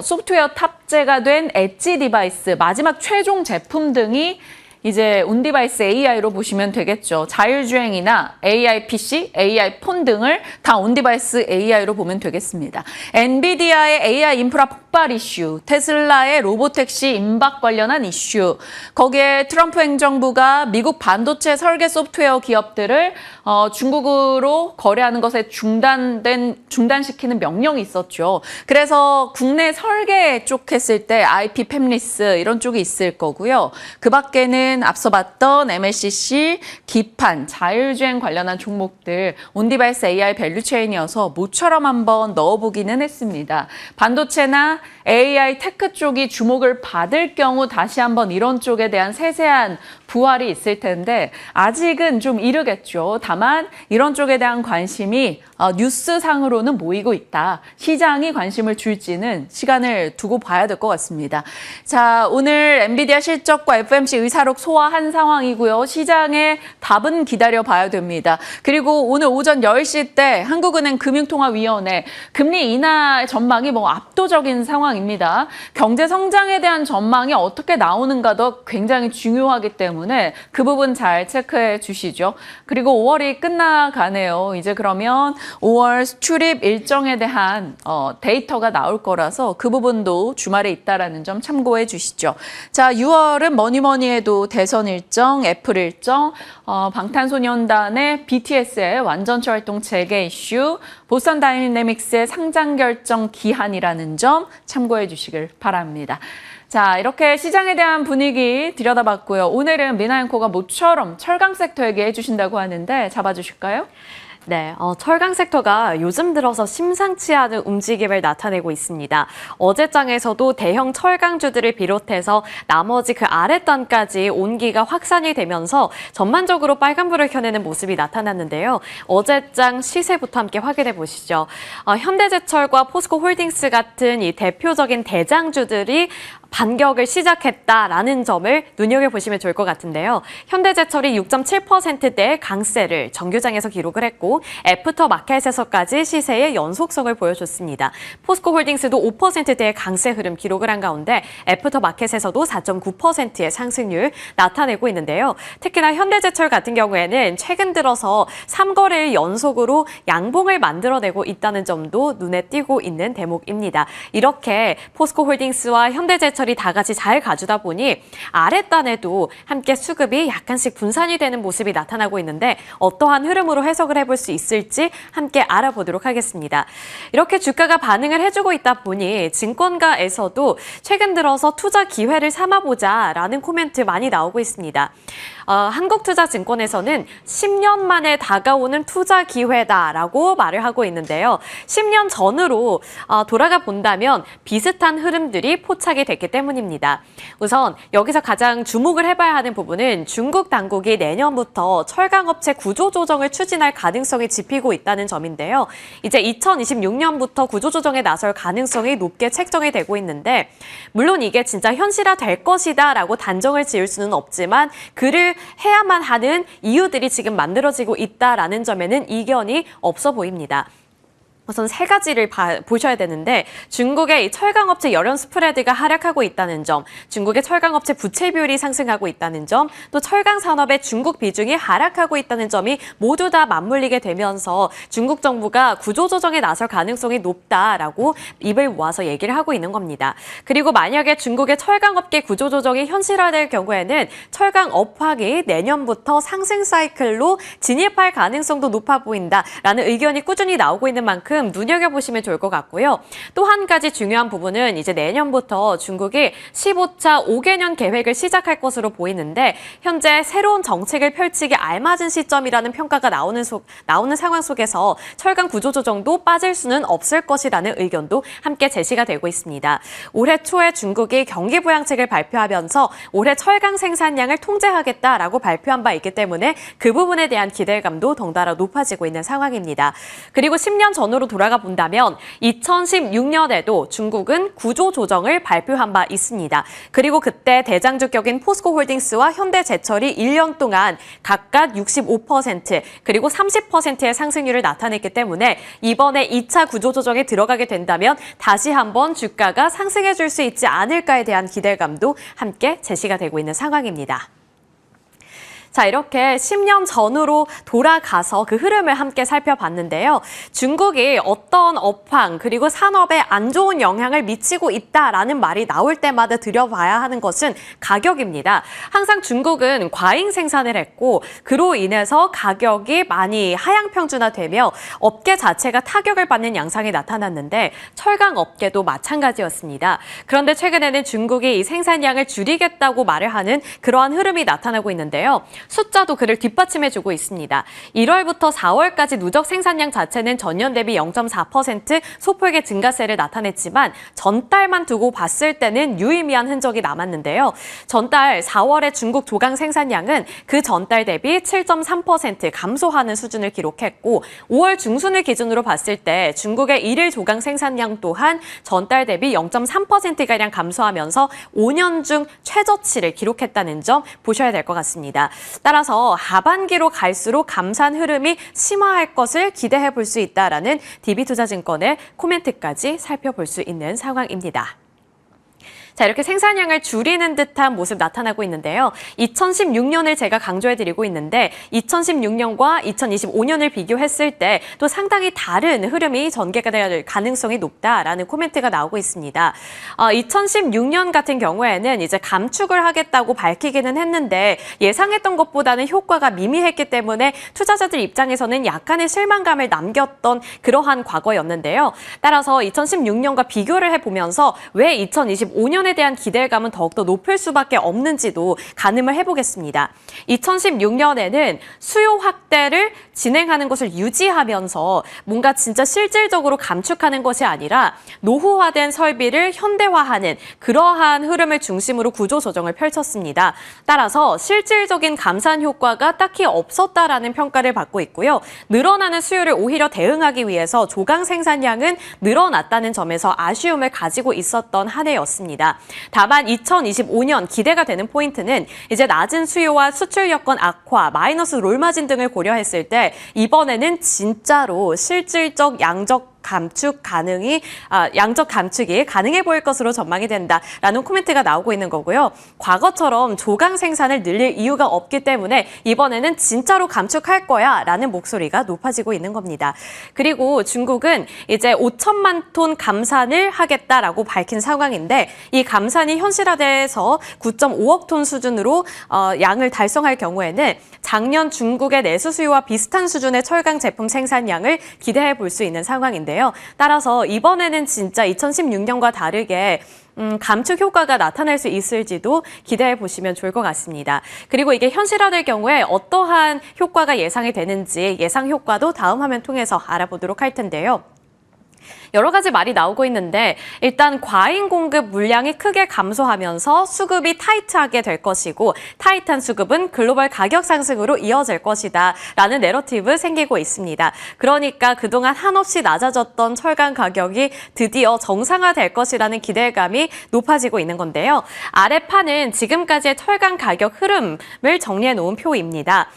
소프트웨어 탑재가 된 엣지 디바이스, 마지막 최종 제품 등이 이제 온디바이스 AI로 보시면 되겠죠. 자율주행이나 AI PC, AI 폰 등을 다 온디바이스 AI로 보면 되겠습니다. 엔비디아의 AI 인프라 폭발 이슈, 테슬라의 로보택시 임박 관련한 이슈, 거기에 트럼프 행정부가 미국 반도체 설계 소프트웨어 기업들을 중국으로 거래하는 것에 중단시키는 명령이 있었죠. 그래서 국내 설계 쪽 했을 때 IP 팹리스 이런 쪽이 있을 거고요. 그 밖에는 앞서 봤던 MLCC, 기판, 자율주행 관련한 종목들 온디바이스 AI 밸류체인이어서 모처럼 한번 넣어보기는 했습니다. 반도체나 AI 테크 쪽이 주목을 받을 경우 다시 한번 이런 쪽에 대한 세세한 부활이 있을 텐데 아직은 좀 이르겠죠. 다만 이런 쪽에 대한 관심이 뉴스상으로는 모이고 있다. 시장이 관심을 줄지는 시간을 두고 봐야 될 것 같습니다. 자, 오늘 엔비디아 실적과 FOMC 의사록 소화한 상황이고요. 시장의 답은 기다려 봐야 됩니다. 그리고 오늘 오전 10시 때 한국은행 금융통화위원회 금리 인하 전망이 압도적인 상황입니다. 경제 성장에 대한 전망이 어떻게 나오는가도 굉장히 중요하기 때문에 그 부분 잘 체크해 주시죠. 그리고 5월이 끝나가네요. 이제 그러면 5월 출입 일정에 대한 데이터가 나올 거라서 그 부분도 주말에 있다라는 점 참고해 주시죠. 자, 6월은 뭐니 해도 대선 일정, 애플 일정, 방탄소년단의 BTS의 완전체 활동 재개 이슈, 보스턴 다이내믹스의 상장 결정 기한이라는 점 참고해 주시길 바랍니다. 자, 이렇게 시장에 대한 분위기 들여다봤고요. 오늘은 미나 앵커가 모처럼 철강 섹터 얘기해 주신다고 하는데 잡아주실까요? 네, 철강 섹터가 요즘 들어서 심상치 않은 움직임을 나타내고 있습니다. 어제장에서도 대형 철강주들을 비롯해서 나머지 그 아랫단까지 온기가 확산이 되면서 전반적으로 빨간불을 켜내는 모습이 나타났는데요. 어제장 시세부터 함께 확인해 보시죠. 현대제철과 포스코홀딩스 같은 이 대표적인 대장주들이 반격을 시작했다라는 점을 눈여겨보시면 좋을 것 같은데요. 현대제철이 6.7%대의 강세를 정규장에서 기록을 했고 애프터마켓에서까지 시세의 연속성을 보여줬습니다. 포스코홀딩스도 5%대의 강세 흐름 기록을 한 가운데 애프터마켓에서도 4.9%의 상승률 나타내고 있는데요. 특히나 현대제철 같은 경우에는 최근 들어서 3거래일 연속으로 양봉을 만들어내고 있다는 점도 눈에 띄고 있는 대목입니다. 이렇게 포스코홀딩스와 현대제철 다 같이 잘 가주다 보니 아랫단에도 함께 수급이 약간씩 분산이 되는 모습이 나타나고 있는데 어떠한 흐름으로 해석을 해볼 수 있을지 함께 알아보도록 하겠습니다. 이렇게 주가가 반응을 해주고 있다 보니 증권가에서도 최근 들어서 투자 기회를 삼아보자라는 코멘트 많이 나오고 있습니다. 한국투자증권에서는 10년 만에 다가오는 투자 기회다라고 말을 하고 있는데요. 10년 전으로 돌아가 본다면 비슷한 흐름들이 포착이 됐기 때문입니다. 우선 여기서 가장 주목을 해봐야 하는 부분은 중국 당국이 내년부터 철강업체 구조조정을 추진할 가능성이 짚히고 있다는 점인데요. 이제 2026년부터 구조조정에 나설 가능성이 높게 책정이 되고 있는데 물론 이게 진짜 현실화될 것이다라고 단정을 지을 수는 없지만 그를 해야만 하는 이유들이 지금 만들어지고 있다라는 점에는 이견이 없어 보입니다. 우선 세 가지를 보셔야 되는데 중국의 철강업체 열연 스프레드가 하락하고 있다는 점, 중국의 철강업체 부채 비율이 상승하고 있다는 점, 또 철강 산업의 중국 비중이 하락하고 있다는 점이 모두 다 맞물리게 되면서 중국 정부가 구조조정에 나설 가능성이 높다라고 입을 모아서 얘기를 하고 있는 겁니다. 그리고 만약에 중국의 철강업계 구조조정이 현실화될 경우에는 철강 업황이 내년부터 상승 사이클로 진입할 가능성도 높아 보인다라는 의견이 꾸준히 나오고 있는 만큼 눈여겨보시면 좋을 것 같고요. 또 한 가지 중요한 부분은 이제 내년부터 중국이 15차 5개년 계획을 시작할 것으로 보이는데 현재 새로운 정책을 펼치기 알맞은 시점이라는 평가가 나오는 상황 속에서 철강 구조조정도 빠질 수는 없을 것이라는 의견도 함께 제시가 되고 있습니다. 올해 초에 중국이 경기부양책을 발표하면서 올해 철강 생산량을 통제하겠다라고 발표한 바 있기 때문에 그 부분에 대한 기대감도 덩달아 높아지고 있는 상황입니다. 그리고 10년 전으로 돌아가 본다면 2016년에도 중국은 구조조정을 발표한 바 있습니다. 그리고 그때 대장주격인 포스코홀딩스와 현대제철이 1년 동안 각각 65% 그리고 30%의 상승률을 나타냈기 때문에 이번에 2차 구조조정에 들어가게 된다면 다시 한번 주가가 상승해 줄 수 있지 않을까에 대한 기대감도 함께 제시가 되고 있는 상황입니다. 자, 이렇게 10년 전으로 돌아가서 그 흐름을 함께 살펴봤는데요. 중국이 어떤 업황 그리고 산업에 안 좋은 영향을 미치고 있다라는 말이 나올 때마다 들여봐야 하는 것은 가격입니다. 항상 중국은 과잉 생산을 했고 그로 인해서 가격이 많이 하향 평준화되며 업계 자체가 타격을 받는 양상이 나타났는데 철강 업계도 마찬가지였습니다. 그런데 최근에는 중국이 이 생산량을 줄이겠다고 말을 하는 그러한 흐름이 나타나고 있는데요. 숫자도 그를 뒷받침해주고 있습니다. 1월부터 4월까지 누적 생산량 자체는 전년 대비 0.4% 소폭의 증가세를 나타냈지만 전달만 두고 봤을 때는 유의미한 흔적이 남았는데요. 전달 4월의 중국 조강 생산량은 그 전달 대비 7.3% 감소하는 수준을 기록했고 5월 중순을 기준으로 봤을 때 중국의 일일 조강 생산량 또한 전달 대비 0.3%가량 감소하면서 5년 중 최저치를 기록했다는 점 보셔야 될 것 같습니다. 따라서 하반기로 갈수록 감산 흐름이 심화할 것을 기대해 볼 수 있다라는 DB투자증권의 코멘트까지 살펴볼 수 있는 상황입니다. 자, 이렇게 생산량을 줄이는 듯한 모습 나타나고 있는데요. 2016년을 제가 강조해드리고 있는데 2016년과 2025년을 비교했을 때 또 상당히 다른 흐름이 전개가 될 가능성이 높다라는 코멘트가 나오고 있습니다. 2016년 같은 경우에는 이제 감축을 하겠다고 밝히기는 했는데 예상했던 것보다는 효과가 미미했기 때문에 투자자들 입장에서는 약간의 실망감을 남겼던 그러한 과거였는데요. 따라서 2016년과 비교를 해보면서 왜 2025년에 대한 기대감은 더욱더 높을 수밖에 없는지도 가늠을 해보겠습니다. 2016년에는 수요 확대를 진행하는 것을 유지하면서 뭔가 진짜 실질적으로 감축하는 것이 아니라 노후화된 설비를 현대화하는 그러한 흐름을 중심으로 구조 조정을 펼쳤습니다. 따라서 실질적인 감산 효과가 딱히 없었다라는 평가를 받고 있고요. 늘어나는 수요를 오히려 대응하기 위해서 조강 생산량은 늘어났다는 점에서 아쉬움을 가지고 있었던 한 해였습니다. 다만 2025년 기대가 되는 포인트는 이제 낮은 수요와 수출 여건 악화, 마이너스 롤마진 등을 고려했을 때 이번에는 진짜로 실질적 양적 감축이 가능해 보일 것으로 전망이 된다라는 코멘트가 나오고 있는 거고요. 과거처럼 조강 생산을 늘릴 이유가 없기 때문에 이번에는 진짜로 감축할 거야 라는 목소리가 높아지고 있는 겁니다. 그리고 중국은 이제 5천만 톤 감산을 하겠다라고 밝힌 상황인데 이 감산이 현실화돼서 9.5억 톤 수준으로 양을 달성할 경우에는 작년 중국의 내수 수요와 비슷한 수준의 철강 제품 생산량을 기대해 볼 수 있는 상황인데요. 따라서 이번에는 진짜 2016년과 다르게 감축 효과가 나타날 수 있을지도 기대해 보시면 좋을 것 같습니다. 그리고 이게 현실화될 경우에 어떠한 효과가 예상이 되는지 예상 효과도 다음 화면 통해서 알아보도록 할 텐데요. 여러 가지 말이 나오고 있는데 일단 과잉 공급 물량이 크게 감소하면서 수급이 타이트하게 될 것이고 타이트한 수급은 글로벌 가격 상승으로 이어질 것이다 라는 내러티브 생기고 있습니다. 그러니까 그동안 한없이 낮아졌던 철강 가격이 드디어 정상화될 것이라는 기대감이 높아지고 있는 건데요. 아래판은 지금까지의 철강 가격 흐름을 정리해 놓은 표입니다.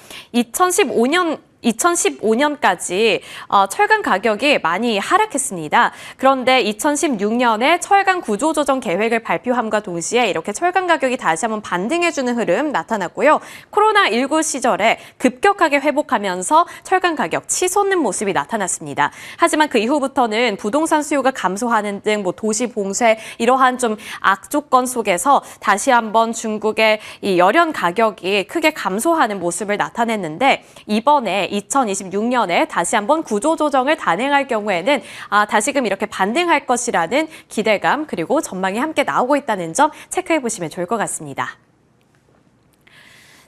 2015년까지 철강 가격이 많이 하락했습니다. 그런데 2016년에 철강 구조조정 계획을 발표함과 동시에 이렇게 철강 가격이 다시 한번 반등해주는 흐름 나타났고요. 코로나19 시절에 급격하게 회복하면서 철강 가격 치솟는 모습이 나타났습니다. 하지만 그 이후부터는 부동산 수요가 감소하는 등 도시 봉쇄 이러한 좀 악조건 속에서 다시 한번 중국의 이 열연 가격이 크게 감소하는 모습을 나타냈는데 이번에 2026년에 다시 한번 구조조정을 단행할 경우에는 다시금 이렇게 반등할 것이라는 기대감 그리고 전망이 함께 나오고 있다는 점 체크해 보시면 좋을 것 같습니다.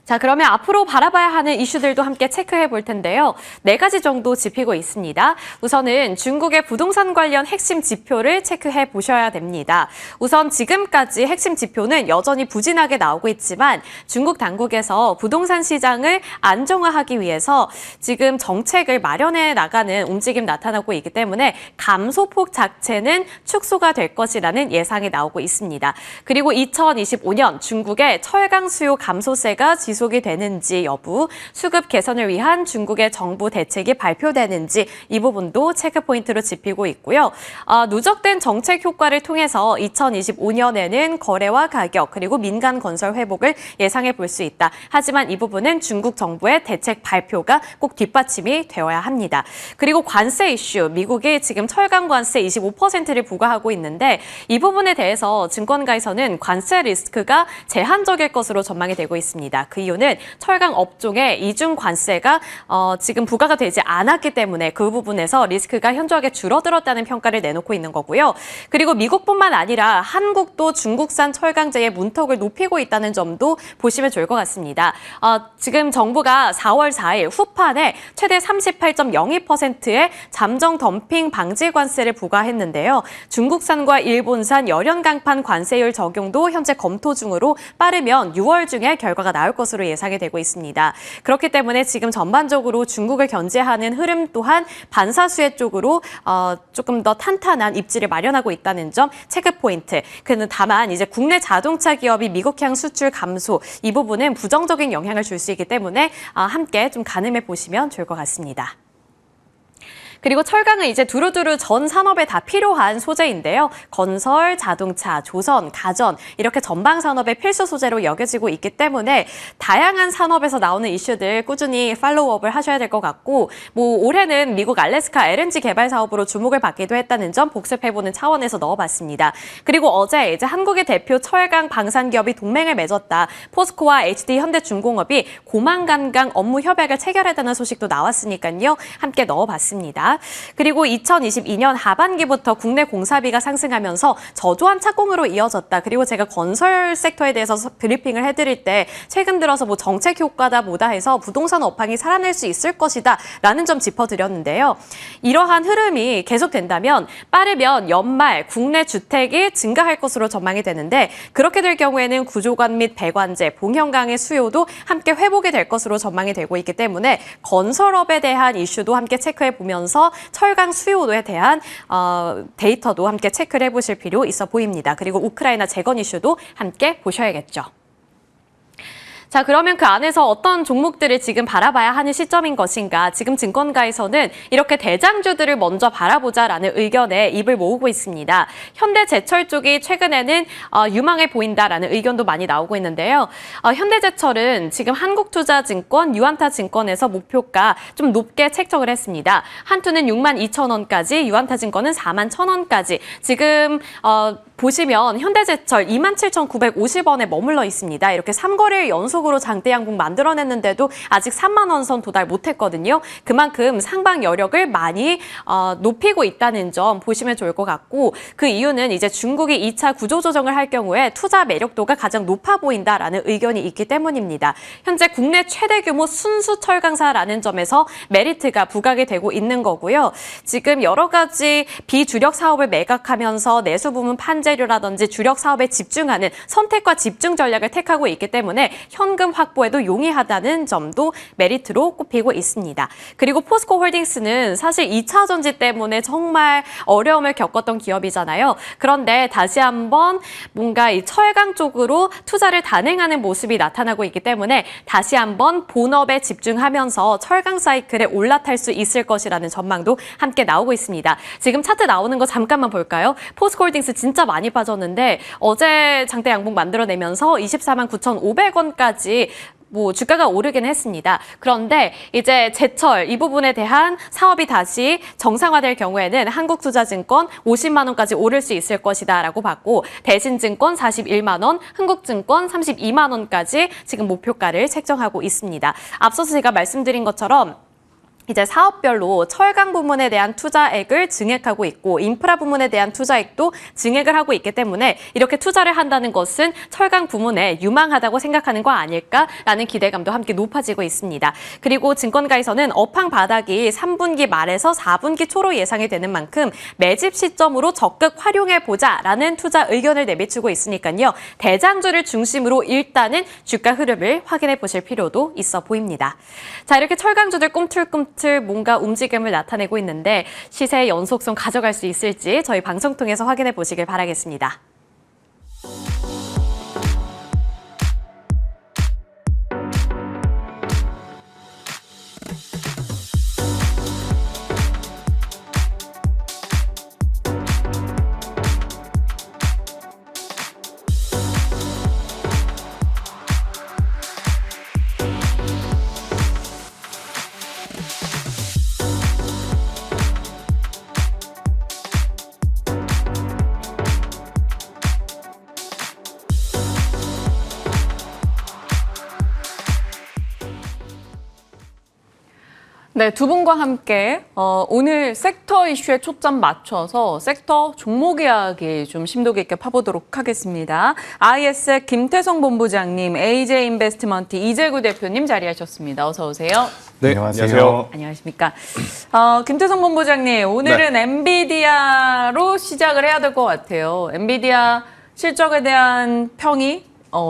자, 그러면 앞으로 바라봐야 하는 이슈들도 함께 체크해 볼 텐데요. 4가지 정도 짚히고 있습니다. 우선은 중국의 부동산 관련 핵심 지표를 체크해 보셔야 됩니다. 우선 지금까지 핵심 지표는 여전히 부진하게 나오고 있지만 중국 당국에서 부동산 시장을 안정화하기 위해서 지금 정책을 마련해 나가는 움직임 나타나고 있기 때문에 감소폭 자체는 축소가 될 것이라는 예상이 나오고 있습니다. 그리고 2025년 중국의 철강 수요 감소세가 지속 지속이 되는지 여부, 수급 개선을 위한 중국의 정부 대책이 발표되는지 이 부분도 체크포인트로 짚히고 있고요. 누적된 정책 효과를 통해서 2025년에는 거래와 가격 그리고 민간 건설 회복을 예상해 볼 수 있다. 하지만 이 부분은 중국 정부의 대책 발표가 꼭 뒷받침이 되어야 합니다. 그리고 관세 이슈, 미국이 지금 철강 관세 25%를 부과하고 있는데 이 부분에 대해서 증권가에서는 관세 리스크가 제한적일 것으로 전망이 되고 있습니다. 그 이유는 철강 업종에 이중 관세가 지금 부과가 되지 않았기 때문에 그 부분에서 리스크가 현저하게 줄어들었다는 평가를 내놓고 있는 거고요. 그리고 미국뿐만 아니라 한국도 중국산 철강제의 문턱을 높이고 있다는 점도 보시면 좋을 것 같습니다. 지금 정부가 4월 4일 후판에 최대 38.02%의 잠정 덤핑 방지 관세를 부과했는데요. 중국산과 일본산 열연 강판 관세율 적용도 현재 검토 중으로 빠르면 6월 중에 결과가 나올 것으로 예상이 되고 있습니다. 그렇기 때문에 지금 전반적으로 중국을 견제하는 흐름 또한 반사수혜 쪽으로 조금 더 탄탄한 입지를 마련하고 있다는 점 체크 포인트. 다만 이제 국내 자동차 기업이 미국향 수출 감소 이 부분은 부정적인 영향을 줄 수 있기 때문에 함께 좀 가늠해 보시면 좋을 것 같습니다. 그리고 철강은 이제 두루두루 전 산업에 다 필요한 소재인데요. 건설, 자동차, 조선, 가전 이렇게 전방 산업의 필수 소재로 여겨지고 있기 때문에 다양한 산업에서 나오는 이슈들 꾸준히 팔로우업을 하셔야 될 것 같고 올해는 미국 알래스카 LNG 개발 사업으로 주목을 받기도 했다는 점 복습해보는 차원에서 넣어봤습니다. 그리고 어제 이제 한국의 대표 철강 방산 기업이 동맹을 맺었다. 포스코와 HD 현대중공업이 고만간강 업무 협약을 체결했다는 소식도 나왔으니까요. 함께 넣어봤습니다. 그리고 2022년 하반기부터 국내 공사비가 상승하면서 저조한 착공으로 이어졌다. 그리고 제가 건설 섹터에 대해서 브리핑을 해드릴 때 최근 들어서 정책 효과다 뭐다 해서 부동산 업황이 살아날 수 있을 것이다 라는 점 짚어드렸는데요. 이러한 흐름이 계속된다면 빠르면 연말 국내 주택이 증가할 것으로 전망이 되는데 그렇게 될 경우에는 구조관 및 배관제, 봉형강의 수요도 함께 회복이 될 것으로 전망이 되고 있기 때문에 건설업에 대한 이슈도 함께 체크해 보면서 철강 수요도에 대한 데이터도 함께 체크를 해보실 필요 있어 보입니다. 그리고 우크라이나 재건 이슈도 함께 보셔야겠죠. 자, 그러면 그 안에서 어떤 종목들을 지금 바라봐야 하는 시점인 것인가? 지금 증권가에서는 이렇게 대장주들을 먼저 바라보자라는 의견에 입을 모으고 있습니다. 현대제철 쪽이 최근에는 유망해 보인다라는 의견도 많이 나오고 있는데요. 현대제철은 지금 한국투자증권, 유안타증권에서 목표가 좀 높게 책정을 했습니다. 한투는 62,000원까지, 유안타증권은 41,000원까지. 지금 보시면 현대제철 27,950원에 머물러 있습니다. 이렇게 3거래일 연속으로 장대 양봉 만들어냈는데도 아직 3만 원 선 도달 못했거든요. 그만큼 상방 여력을 많이 높이고 있다는 점 보시면 좋을 것 같고 그 이유는 이제 중국이 2차 구조조정을 할 경우에 투자 매력도가 가장 높아 보인다라는 의견이 있기 때문입니다. 현재 국내 최대 규모 순수 철강사라는 점에서 메리트가 부각이 되고 있는 거고요. 지금 여러 가지 비주력 사업을 매각하면서 내수 부문 판재료라든지 주력 사업에 집중하는 선택과 집중 전략을 택하고 있기 때문에 현금 확보에도 용이하다는 점도 메리트로 꼽히고 있습니다. 그리고 포스코홀딩스는 사실 2차 전지 때문에 정말 어려움을 겪었던 기업이잖아요. 그런데 다시 한번 뭔가 이 철강 쪽으로 투자를 단행하는 모습이 나타나고 있기 때문에 다시 한번 본업에 집중하면서 철강 사이클에 올라탈 수 있을 것이라는 전망도 함께 나오고 있습니다. 지금 차트 나오는 거 잠깐만 볼까요? 포스코홀딩스 진짜 많이 빠졌는데 어제 장대 양봉 만들어내면서 249,500원까지 주가가 오르긴 했습니다. 그런데 이제 제철 이 부분에 대한 사업이 다시 정상화될 경우에는 한국투자증권 50만 원까지 오를 수 있을 것이다라고 봤고 대신증권 41만 원, 흥국증권 32만 원까지 지금 목표가를 책정하고 있습니다. 앞서서 제가 말씀드린 것처럼 이제 사업별로 철강 부문에 대한 투자액을 증액하고 있고 인프라 부문에 대한 투자액도 증액을 하고 있기 때문에 이렇게 투자를 한다는 것은 철강 부문에 유망하다고 생각하는 거 아닐까라는 기대감도 함께 높아지고 있습니다. 그리고 증권가에서는 업황 바닥이 3분기 말에서 4분기 초로 예상이 되는 만큼 매집 시점으로 적극 활용해보자라는 투자 의견을 내비추고 있으니까요. 대장주를 중심으로 일단은 주가 흐름을 확인해 보실 필요도 있어 보입니다. 자, 이렇게 철강주들 꿈틀꿈틀 뭔가 움직임을 나타내고 있는데 시세의 연속성 가져갈 수 있을지 저희 방송 통해서 확인해 보시길 바라겠습니다. 네, 두 분과 함께 오늘 섹터 이슈에 초점 맞춰서 섹터 종목 이야기 좀 심도 깊게 파보도록 하겠습니다. IS 김태성 본부장님, AJ 인베스트먼트 이재구 대표님 자리하셨습니다. 어서 오세요. 네, 안녕하세요. 안녕하십니까. 김태성 본부장님, 오늘은 엔비디아로 시작을 해야 될 것 같아요. 엔비디아 실적에 대한 평이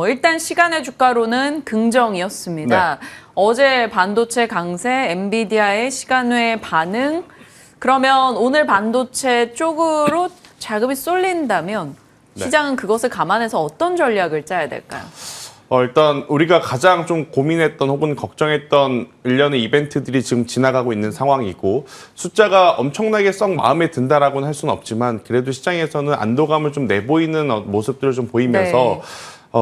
일단 시간의 주가로는 긍정이었습니다. 네. 어제 반도체 강세, 엔비디아의 시간외 반응. 그러면 오늘 반도체 쪽으로 자금이 쏠린다면 시장은 그것을 감안해서 어떤 전략을 짜야 될까요? 일단 우리가 가장 좀 고민했던 혹은 걱정했던 일련의 이벤트들이 지금 지나가고 있는 상황이고 숫자가 엄청나게 썩 마음에 든다라고는 할 수는 없지만 그래도 시장에서는 안도감을 좀 내보이는 모습들을 좀 보이면서 네.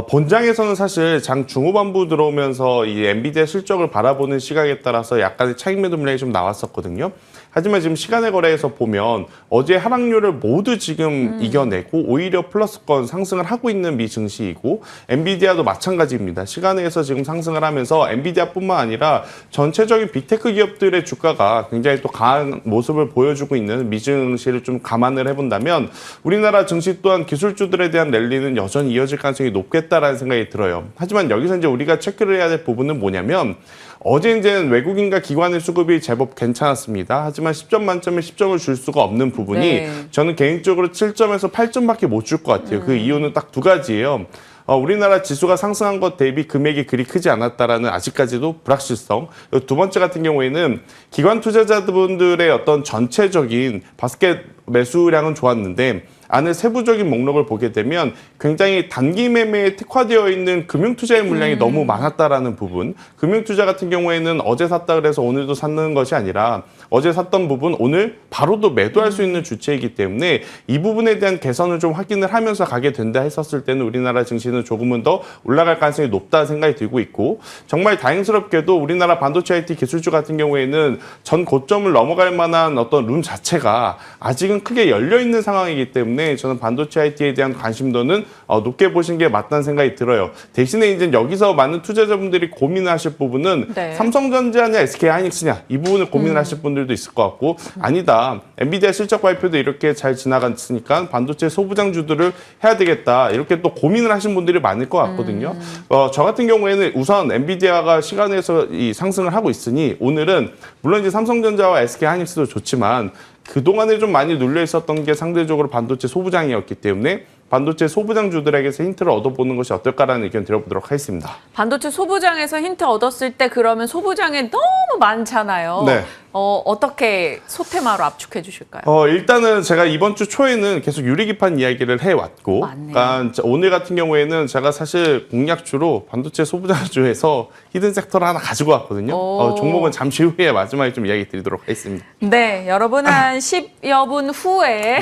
본장에서는 사실 장 중후반부 들어오면서 이 엔비디아 실적을 바라보는 시각에 따라서 약간의 차익 매도 물량이 좀 나왔었거든요. 하지만 지금 시간의 거래에서 보면 어제 하락률을 모두 지금 이겨내고 오히려 플러스권 상승을 하고 있는 미 증시이고 엔비디아도 마찬가지입니다. 시간에서 지금 상승을 하면서 엔비디아뿐만 아니라 전체적인 빅테크 기업들의 주가가 굉장히 또 강한 모습을 보여주고 있는 미 증시를 좀 감안을 해본다면 우리나라 증시 또한 기술주들에 대한 랠리는 여전히 이어질 가능성이 높겠다라는 생각이 들어요. 하지만 여기서 이제 우리가 체크를 해야 될 부분은 뭐냐면 어제 이제는 외국인과 기관의 수급이 제법 괜찮았습니다. 하지만 10점 만점에 10점을 줄 수가 없는 부분이 네. 저는 개인적으로 7점에서 8점밖에 못 줄 것 같아요. 그 이유는 딱 두 가지예요. 우리나라 지수가 상승한 것 대비 금액이 그리 크지 않았다라는 아직까지도 불확실성. 두 번째 같은 경우에는 기관 투자자분들의 어떤 전체적인 바스켓 매수량은 좋았는데 안에 세부적인 목록을 보게 되면 굉장히 단기 매매에 특화되어 있는 금융투자의 물량이 너무 많았다라는 부분. 금융투자 같은 경우에는 어제 샀다 그래서 오늘도 샀는 것이 아니라 어제 샀던 부분 오늘 바로도 매도할 수 있는 주체이기 때문에 이 부분에 대한 개선을 좀 확인을 하면서 가게 된다 했었을 때는 우리나라 증시는 조금은 더 올라갈 가능성이 높다 생각이 들고 있고 정말 다행스럽게도 우리나라 반도체 IT 기술주 같은 경우에는 전 고점을 넘어갈 만한 어떤 룸 자체가 아직은 크게 열려 있는 상황이기 때문에 저는 반도체 IT에 대한 관심도는 높게 보시는 게 맞다는 생각이 들어요. 대신에 이제 여기서 많은 투자자분들이 고민을 하실 부분은 네. 삼성전자냐 SK하이닉스냐 이 부분을 고민을 하실 분들도 있을 것 같고 아니다. 엔비디아 실적 발표도 이렇게 잘 지나갔으니까 반도체 소부장주들을 해야 되겠다. 이렇게 또 고민을 하신 분들이 많을 것 같거든요. 저 같은 경우에는 우선 엔비디아가 시간에서 이 상승을 하고 있으니 오늘은 물론 이제 삼성전자와 SK하이닉스도 좋지만 그동안에 좀 많이 눌려 있었던 게 상대적으로 반도체 소부장이었기 때문에 반도체 소부장주들에게서 힌트를 얻어보는 것이 어떨까라는 의견 드려보도록 하겠습니다. 반도체 소부장에서 힌트 얻었을 때 그러면 소부장에 너무 많잖아요. 네. 어떻게 소테마로 압축해 주실까요? 일단은 제가 이번 주 초에는 계속 유리기판 이야기를 해왔고, 맞네요. 그러니까 오늘 같은 경우에는 제가 사실 공략주로 반도체 소부장주에서 히든 섹터를 하나 가지고 왔거든요. 종목은 잠시 후에 마지막에 좀 이야기 드리도록 하겠습니다. 네, 여러분 한 10여 분 후에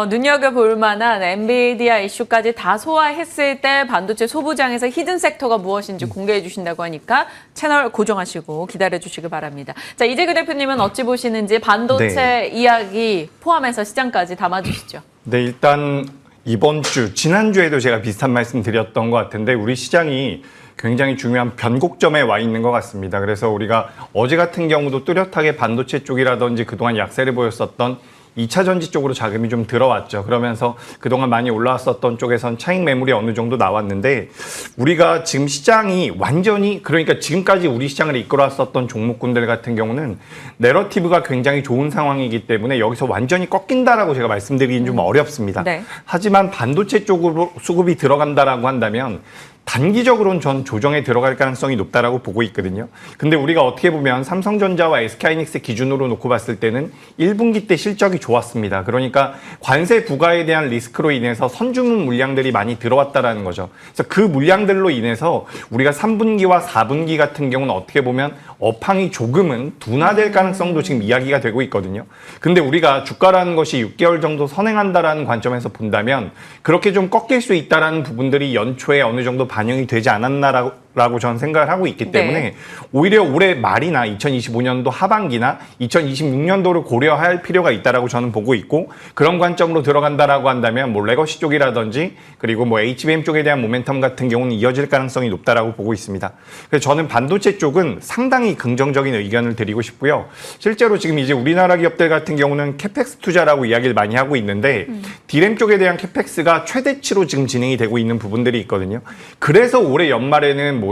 눈여겨볼 만한 엔비디아 이슈까지 다 소화했을 때 반도체 소부장에서 히든 섹터가 무엇인지 공개해 주신다고 하니까 채널 고정하시고 기다려 주시기 바랍니다. 자, 이재규 대표님은 어찌 보시는지 반도체 이야기 포함해서 시장까지 담아주시죠. 네, 일단 이번 주, 지난주에도 제가 비슷한 말씀 드렸던 것 같은데 우리 시장이 굉장히 중요한 변곡점에 와 있는 것 같습니다. 그래서 우리가 어제 같은 경우도 뚜렷하게 반도체 쪽이라든지 그동안 약세를 보였었던 2차 전지 쪽으로 자금이 좀 들어왔죠. 그러면서 그동안 많이 올라왔었던 쪽에선 차익 매물이 어느 정도 나왔는데 우리가 지금 시장이 완전히 그러니까 지금까지 우리 시장을 이끌어왔었던 종목군들 같은 경우는 내러티브가 굉장히 좋은 상황이기 때문에 여기서 완전히 꺾인다라고 제가 말씀드리긴 좀 어렵습니다. 네. 하지만 반도체 쪽으로 수급이 들어간다라고 한다면 단기적으로는 전 조정에 들어갈 가능성이 높다라고 보고 있거든요. 근데 우리가 어떻게 보면 삼성전자와 SK하이닉스 기준으로 놓고 봤을 때는 1분기 때 실적이 좋았습니다. 그러니까 관세 부과에 대한 리스크로 인해서 선주문 물량들이 많이 들어왔다라는 거죠. 그래서 그 물량들로 인해서 우리가 3분기와 4분기 같은 경우는 어떻게 보면 업황이 조금은 둔화될 가능성도 지금 이야기가 되고 있거든요. 근데 우리가 주가라는 것이 6개월 정도 선행한다라는 관점에서 본다면 그렇게 좀 꺾일 수 있다라는 부분들이 연초에 어느 정도 반영이 되지 않았나라고 라고 저는 생각을 하고 있기 때문에 네. 오히려 올해 말이나 2025년도 하반기나 2026년도를 고려할 필요가 있다라고 저는 보고 있고, 그런 관점으로 들어간다라고 한다면 뭐 레거시 쪽이라든지 그리고 뭐 HBM 쪽에 대한 모멘텀 같은 경우는 이어질 가능성이 높다라고 보고 있습니다. 그래서 저는 반도체 쪽은 상당히 긍정적인 의견을 드리고 싶고요. 실제로 지금 이제 우리나라 기업들 같은 경우는 캐펙스 투자라고 이야기를 많이 하고 있는데 디램 쪽에 대한 캐펙스가 최대치로 지금 진행이 되고 있는 부분들이 있거든요. 그래서 올해 연말에는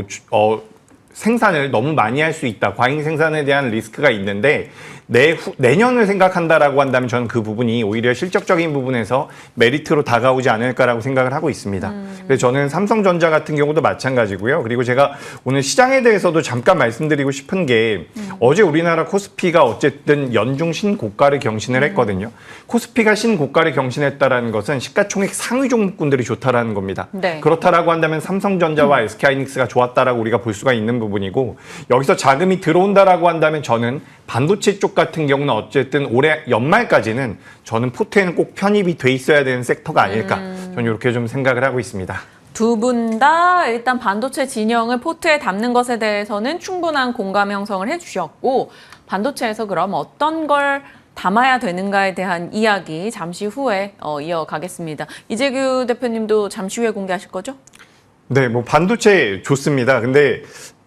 생산을 너무 많이 할 수 있다. 과잉 생산에 대한 리스크가 있는데 내년을 생각한다라고 한다면 저는 그 부분이 오히려 실적적인 부분에서 메리트로 다가오지 않을까라고 생각을 하고 있습니다. 그래서 저는 삼성전자 같은 경우도 마찬가지고요. 그리고 제가 오늘 시장에 대해서도 잠깐 말씀드리고 싶은 게 어제 우리나라 코스피가 어쨌든 연중 신고가를 경신을 했거든요. 코스피가 신고가를 경신했다라는 것은 시가총액 상위 종목군들이 좋다라는 겁니다. 네. 그렇다라고 한다면 삼성전자와 SK하이닉스가 좋았다라고 우리가 볼 수가 있는 부분이고, 여기서 자금이 들어온다라고 한다면 저는 반도체 쪽 같은 경우는 어쨌든 올해 연말까지는 저는 포트에는 꼭 편입이 돼 있어야 되는 섹터가 아닐까, 저는 이렇게 좀 생각을 하고 있습니다. 두 분 다 일단 반도체 진영을 포트에 담는 것에 대해서는 충분한 공감 형성을 해주셨고, 반도체에서 그럼 어떤 걸 담아야 되는가에 대한 이야기 잠시 후에 이어가겠습니다. 이재규 대표님도 잠시 후에 공개하실 거죠? 네, 뭐 반도체 좋습니다. 근데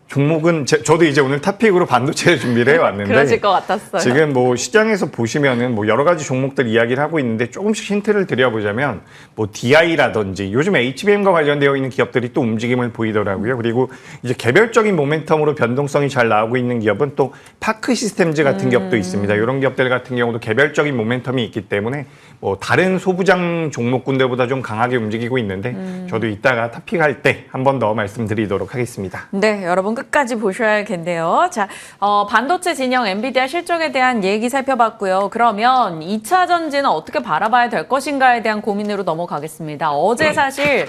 종목은 저도 이제 오늘 탑픽으로 반도체 준비를 해왔는데 그러실 것 같았어요. 지금 뭐 시장에서 보시면은 뭐 여러 가지 종목들 이야기를 하고 있는데, 조금씩 힌트를 드려보자면 뭐 DI라든지 요즘 HBM과 관련되어 있는 기업들이 또 움직임을 보이더라고요. 그리고 이제 개별적인 모멘텀으로 변동성이 잘 나오고 있는 기업은 또 파크 시스템즈 같은 기업도 있습니다. 이런 기업들 같은 경우도 개별적인 모멘텀이 있기 때문에 뭐 다른 소부장 종목군들보다 좀 강하게 움직이고 있는데 저도 이따가 탑픽할 때 한 번 더 말씀드리도록 하겠습니다. 네, 여러분 끝까지 보셔야겠네요. 자, 반도체 진영 엔비디아 실적에 대한 얘기 살펴봤고요. 그러면 2차 전지는 어떻게 바라봐야 될 것인가에 대한 고민으로 넘어가겠습니다. 어제 사실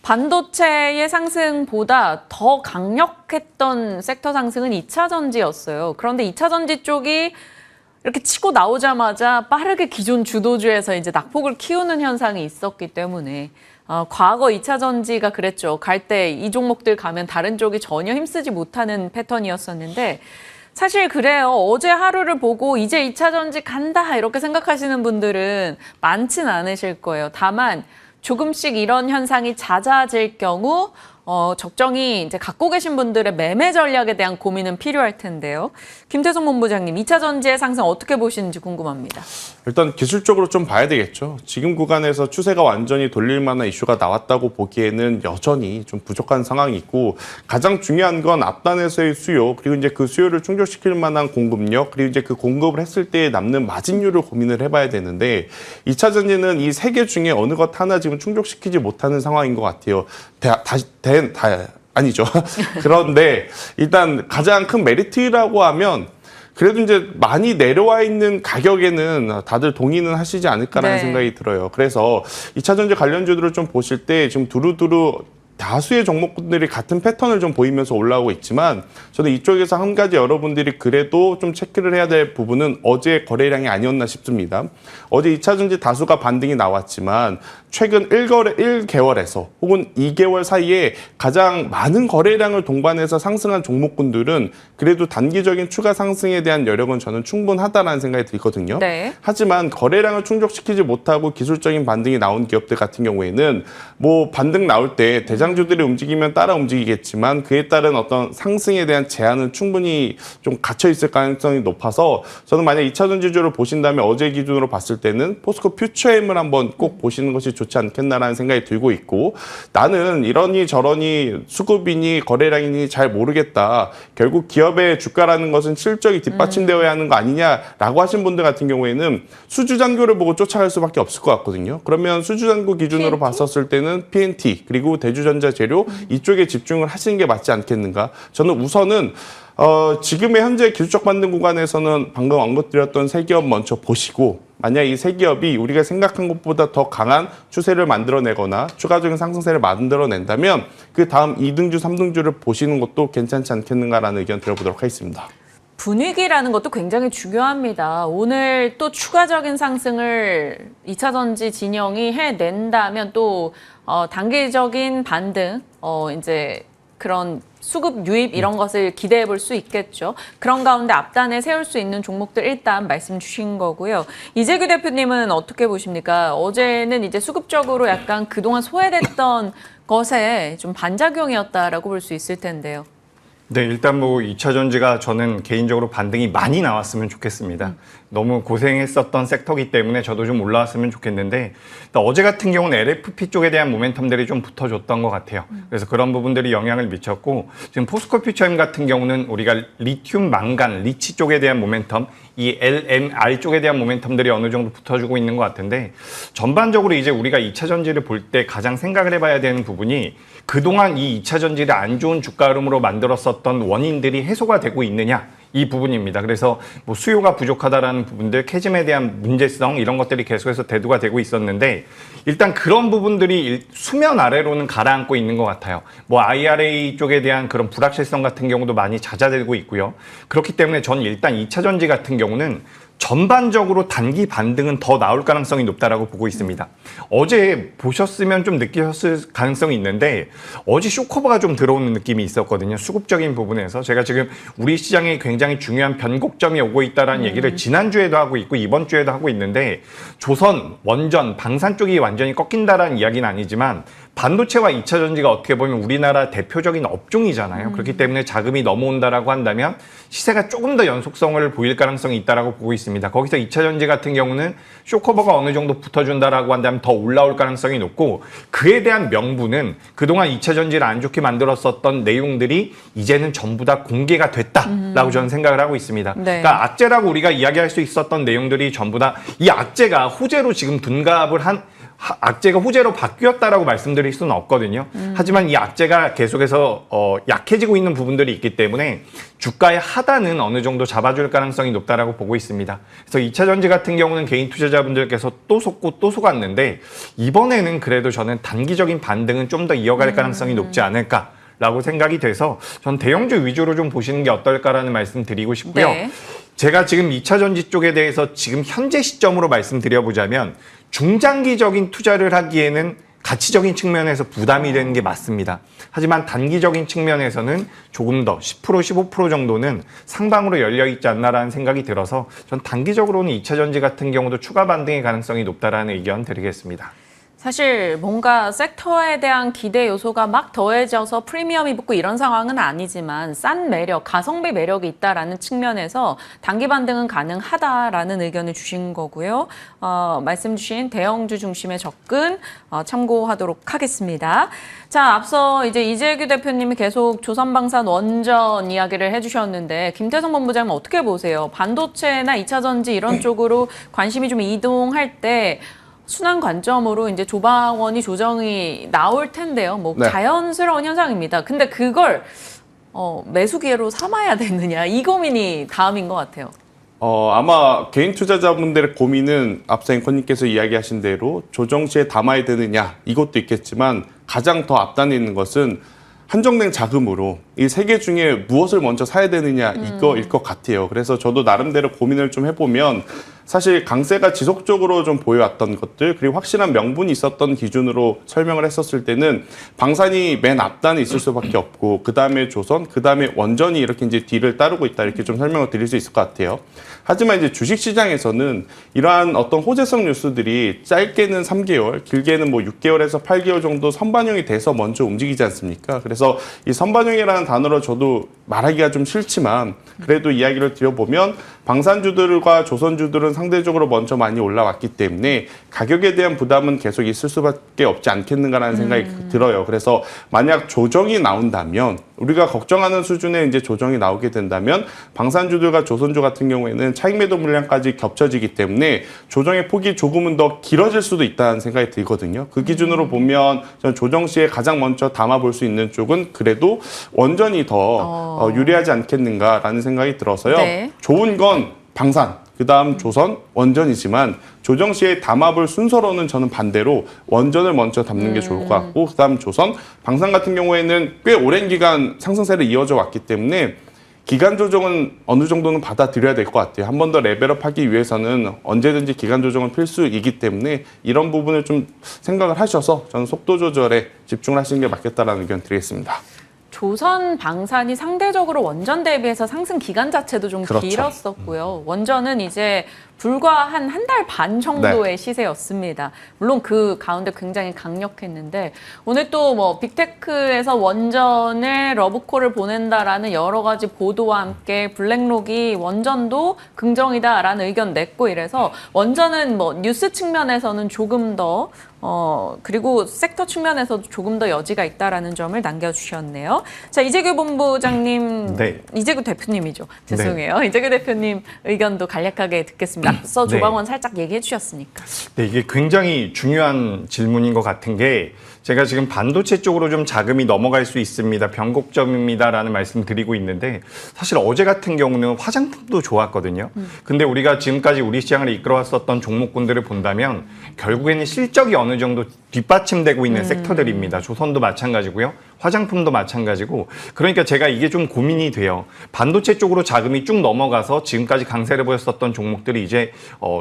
반도체의 상승보다 더 강력했던 섹터 상승은 2차 전지였어요. 그런데 2차 전지 쪽이 이렇게 치고 나오자마자 빠르게 기존 주도주에서 이제 낙폭을 키우는 현상이 있었기 때문에 과거 2차 전지가 그랬죠. 갈 때 이 종목들 가면 다른 쪽이 전혀 힘쓰지 못하는 패턴이었었는데, 사실 그래요. 어제 하루를 보고 이제 2차 전지 간다 이렇게 생각하시는 분들은 많진 않으실 거예요. 다만 조금씩 이런 현상이 잦아질 경우 적정히 이제 갖고 계신 분들의 매매 전략에 대한 고민은 필요할 텐데요. 김태성 본부장님, 2차 전지의 상승 어떻게 보시는지 궁금합니다. 일단 기술적으로 좀 봐야 되겠죠. 지금 구간에서 추세가 완전히 돌릴 만한 이슈가 나왔다고 보기에는 여전히 좀 부족한 상황이 있고, 가장 중요한 건 앞단에서의 수요, 그리고 이제 그 수요를 충족시킬 만한 공급력, 그리고 이제 그 공급을 했을 때 남는 마진율을 고민을 해봐야 되는데, 2차 전지는 이 세 개 중에 어느 것 하나 지금 충족시키지 못하는 상황인 것 같아요. 아니죠. 그런데 일단 가장 큰 메리트라고 하면 그래도 이제 많이 내려와 있는 가격에는 다들 동의는 하시지 않을까라는 네. 생각이 들어요. 그래서 2차 전지 관련주들을 좀 보실 때 지금 두루두루 다수의 종목들이 같은 패턴을 좀 보이면서 올라오고 있지만, 저는 이쪽에서 한 가지 여러분들이 그래도 좀 체크를 해야 될 부분은 어제 거래량이 아니었나 싶습니다. 어제 2차 전지 다수가 반등이 나왔지만 최근 1개월에서 혹은 2개월 사이에 가장 많은 거래량을 동반해서 상승한 종목군들은 그래도 단기적인 추가 상승에 대한 여력은 저는 충분하다라는 생각이 들거든요. 네. 하지만 거래량을 충족시키지 못하고 기술적인 반등이 나온 기업들 같은 경우에는 뭐 반등 나올 때 대장주들이 움직이면 따라 움직이겠지만 그에 따른 어떤 상승에 대한 제한은 충분히 좀 갇혀 있을 가능성이 높아서, 저는 만약 2차 전지주를 보신다면 어제 기준으로 봤을 때는 포스코 퓨처엠을 한번 꼭 보시는 것이 좋지 않겠나라는 생각이 들고 있고, 나는 이러니 저러니 수급이니 거래량이니 잘 모르겠다, 결국 기업의 주가라는 것은 실적이 뒷받침되어야 하는 거 아니냐라고 하신 분들 같은 경우에는 수주잔고를 보고 쫓아갈 수밖에 없을 것 같거든요. 그러면 수주잔고 기준으로 봤었을 때는 PNT 그리고 대주전자재료 이쪽에 집중을 하시는 게 맞지 않겠는가. 저는 우선은 지금의 현재 기술적 반등 구간에서는 방금 언급드렸던 세 기업 먼저 보시고, 만약 이 세 기업이 우리가 생각한 것보다 더 강한 추세를 만들어내거나 추가적인 상승세를 만들어낸다면 그 다음 2등주, 3등주를 보시는 것도 괜찮지 않겠는가라는 의견 들어보도록 하겠습니다. 분위기라는 것도 굉장히 중요합니다. 오늘 또 추가적인 상승을 2차 전지 진영이 해낸다면 또 단기적인 반등, 이제 그런 수급 유입 이런 것을 기대해 볼 수 있겠죠. 그런 가운데 앞단에 세울 수 있는 종목들 일단 말씀 주신 거고요. 이재규 대표님은 어떻게 보십니까? 어제는 이제 수급적으로 약간 그동안 소외됐던 것에 좀 반작용이었다라고 볼 수 있을 텐데요. 네, 일단 뭐 2차 전지가 저는 개인적으로 반등이 많이 나왔으면 좋겠습니다. 너무 고생했었던 섹터이기 때문에 저도 좀 올라왔으면 좋겠는데 어제 같은 경우는 LFP 쪽에 대한 모멘텀들이 좀 붙어줬던 것 같아요. 그래서 그런 부분들이 영향을 미쳤고 지금 포스코 퓨처엠 같은 경우는 우리가 리튬, 망간, 리치 쪽에 대한 모멘텀 이 LMR 쪽에 대한 모멘텀들이 어느 정도 붙어주고 있는 것 같은데 전반적으로 이제 우리가 2차 전지를 볼 때 가장 생각을 해봐야 되는 부분이 그동안 이 2차 전지를 안 좋은 주가 흐름으로 만들었었던 원인들이 해소가 되고 있느냐 이 부분입니다. 그래서 뭐 수요가 부족하다라는 부분들, 캐즘에 대한 문제성 이런 것들이 계속해서 대두가 되고 있었는데 일단 그런 부분들이 수면 아래로는 가라앉고 있는 것 같아요. 뭐 IRA 쪽에 대한 그런 불확실성 같은 경우도 많이 잦아들고 있고요. 그렇기 때문에 저는 일단 2차 전지 같은 경우는 전반적으로 단기 반등은 더 나올 가능성이 높다라고 보고 있습니다. 어제 보셨으면 좀 느끼셨을 가능성이 있는데 어제 쇼커버가 좀 들어오는 느낌이 있었거든요. 수급적인 부분에서 제가 지금 우리 시장에 굉장히 중요한 변곡점이 오고 있다라는 얘기를 지난주에도 하고 있고 이번 주에도 하고 있는데 조선, 원전, 방산 쪽이 완전히 꺾인다라는 이야기는 아니지만 반도체와 2차 전지가 어떻게 보면 우리나라 대표적인 업종이잖아요. 그렇기 때문에 자금이 넘어온다라고 한다면 시세가 조금 더 연속성을 보일 가능성이 있다라고 보고 있습니다. 거기서 2차 전지 같은 경우는 쇼커버가 어느 정도 붙어준다라고 한다면 더 올라올 가능성이 높고 그에 대한 명분은 그동안 2차 전지를 안 좋게 만들었었던 내용들이 이제는 전부 다 공개가 됐다라고 저는 생각을 하고 있습니다. 네. 그러니까 악재라고 우리가 이야기할 수 있었던 내용들이 전부 다 이 악재가 호재로 지금 둔갑을 한 악재가 호재로 바뀌었다라고 말씀드릴 수는 없거든요. 하지만 이 악재가 계속해서 약해지고 있는 부분들이 있기 때문에 주가의 하단은 어느 정도 잡아줄 가능성이 높다라고 보고 있습니다. 그래서 2차 전지 같은 경우는 개인 투자자분들께서 또 속고 또 속았는데 이번에는 그래도 저는 단기적인 반등은 좀 더 이어갈 가능성이 높지 않을까. 라고 생각이 돼서 전 대형주 위주로 좀 보시는 게 어떨까라는 말씀 드리고 싶고요. 네. 제가 지금 2차 전지 쪽에 대해서 지금 현재 시점으로 말씀드려보자면 중장기적인 투자를 하기에는 가치적인 측면에서 부담이 되는 게 맞습니다. 하지만 단기적인 측면에서는 조금 더 10%, 15% 정도는 상방으로 열려있지 않나라는 생각이 들어서 전 단기적으로는 2차 전지 같은 경우도 추가 반등의 가능성이 높다라는 의견 드리겠습니다. 사실 뭔가 섹터에 대한 기대 요소가 막 더해져서 프리미엄이 붙고 이런 상황은 아니지만 싼 매력, 가성비 매력이 있다라는 측면에서 단기 반등은 가능하다라는 의견을 주신 거고요. 말씀 주신 대형주 중심의 접근 참고하도록 하겠습니다. 자, 앞서 이제 이재규 대표님이 계속 조선방산 원전 이야기를 해주셨는데 김태성 본부장은 어떻게 보세요? 반도체나 2차 전지 이런 쪽으로 관심이 좀 이동할 때 순환 관점으로 이제 조방원이 조정이 나올 텐데요. 뭐 네. 자연스러운 현상입니다. 근데 그걸 매수 기회로 삼아야 되느냐 이 고민이 다음인 것 같아요. 아마 개인 투자자분들의 고민은 앞서 앵커님께서 이야기하신 대로 조정 시에 담아야 되느냐 이것도 있겠지만 가장 더 앞단에 있는 것은 한정된 자금으로 이 세 개 중에 무엇을 먼저 사야 되느냐 이거일 것 같아요. 그래서 저도 나름대로 고민을 좀 해보면 사실 강세가 지속적으로 좀 보여왔던 것들 그리고 확실한 명분이 있었던 기준으로 설명을 했었을 때는 방산이 맨 앞단에 있을 수밖에 없고 그 다음에 조선, 그 다음에 원전이 이렇게 이제 뒤를 따르고 있다 이렇게 좀 설명을 드릴 수 있을 것 같아요. 하지만 이제 주식시장에서는 이러한 어떤 호재성 뉴스들이 짧게는 3개월, 길게는 뭐 6개월에서 8개월 정도 선반영이 돼서 먼저 움직이지 않습니까? 그래서 이 선반영이라는 단어로 저도 말하기가 좀 싫지만 그래도 이야기를 드려보면 방산주들과 조선주들은 상대적으로 먼저 많이 올라왔기 때문에 가격에 대한 부담은 계속 있을 수밖에 없지 않겠는가라는 생각이 들어요. 그래서 만약 조정이 나온다면 우리가 걱정하는 수준의 이제 조정이 나오게 된다면 방산주들과 조선주 같은 경우에는 차익 매도 물량까지 겹쳐지기 때문에 조정의 폭이 조금은 더 길어질 수도 있다는 생각이 들거든요. 그 기준으로 보면 저는 조정 시에 가장 먼저 담아볼 수 있는 쪽은 그래도 원전이 더 유리하지 않겠는가라는 생각이 들어서요. 네. 좋은 건 방산, 그 다음 조선, 원전이지만 조정 시에 담아볼 순서로는 저는 반대로 원전을 먼저 담는 게 좋을 것 같고 그 다음 조선, 방산 같은 경우에는 꽤 오랜 기간 상승세를 이어져 왔기 때문에 기간 조정은 어느 정도는 받아들여야 될 것 같아요. 한 번 더 레벨업 하기 위해서는 언제든지 기간 조정은 필수이기 때문에 이런 부분을 좀 생각을 하셔서 저는 속도 조절에 집중을 하시는 게 맞겠다라는 의견 드리겠습니다. 조선 방산이 상대적으로 원전 대비해서 상승 기간 자체도 좀 그렇죠. 길었었고요. 원전은 이제 불과 한 달 반 정도의 시세였습니다. 물론 그 가운데 굉장히 강력했는데 오늘 또 뭐 빅테크에서 원전에 러브콜을 보낸다라는 여러 가지 보도와 함께 블랙록이 원전도 긍정이다라는 의견 냈고 이래서 원전은 뭐 뉴스 측면에서는 조금 더 그리고 섹터 측면에서도 조금 더 여지가 있다라는 점을 남겨주셨네요. 자, 이재규 본부장님, 네. 이재규 대표님이죠. 죄송해요. 이재규 대표님 의견도 간략하게 듣겠습니다. 앞서 네. 조방원 살짝 얘기해 주셨으니까. 네, 이게 굉장히 중요한 질문인 것 같은 게 제가 지금 반도체 쪽으로 좀 자금이 넘어갈 수 있습니다. 변곡점입니다라는 말씀 드리고 있는데 사실 어제 같은 경우는 화장품도 좋았거든요. 근데 우리가 지금까지 우리 시장을 이끌어왔었던 종목군들을 본다면 결국에는 실적이 어느 정도 뒷받침되고 있는 섹터들입니다. 조선도 마찬가지고요. 화장품도 마찬가지고 그러니까 제가 이게 좀 고민이 돼요. 반도체 쪽으로 자금이 쭉 넘어가서 지금까지 강세를 보였었던 종목들이 이제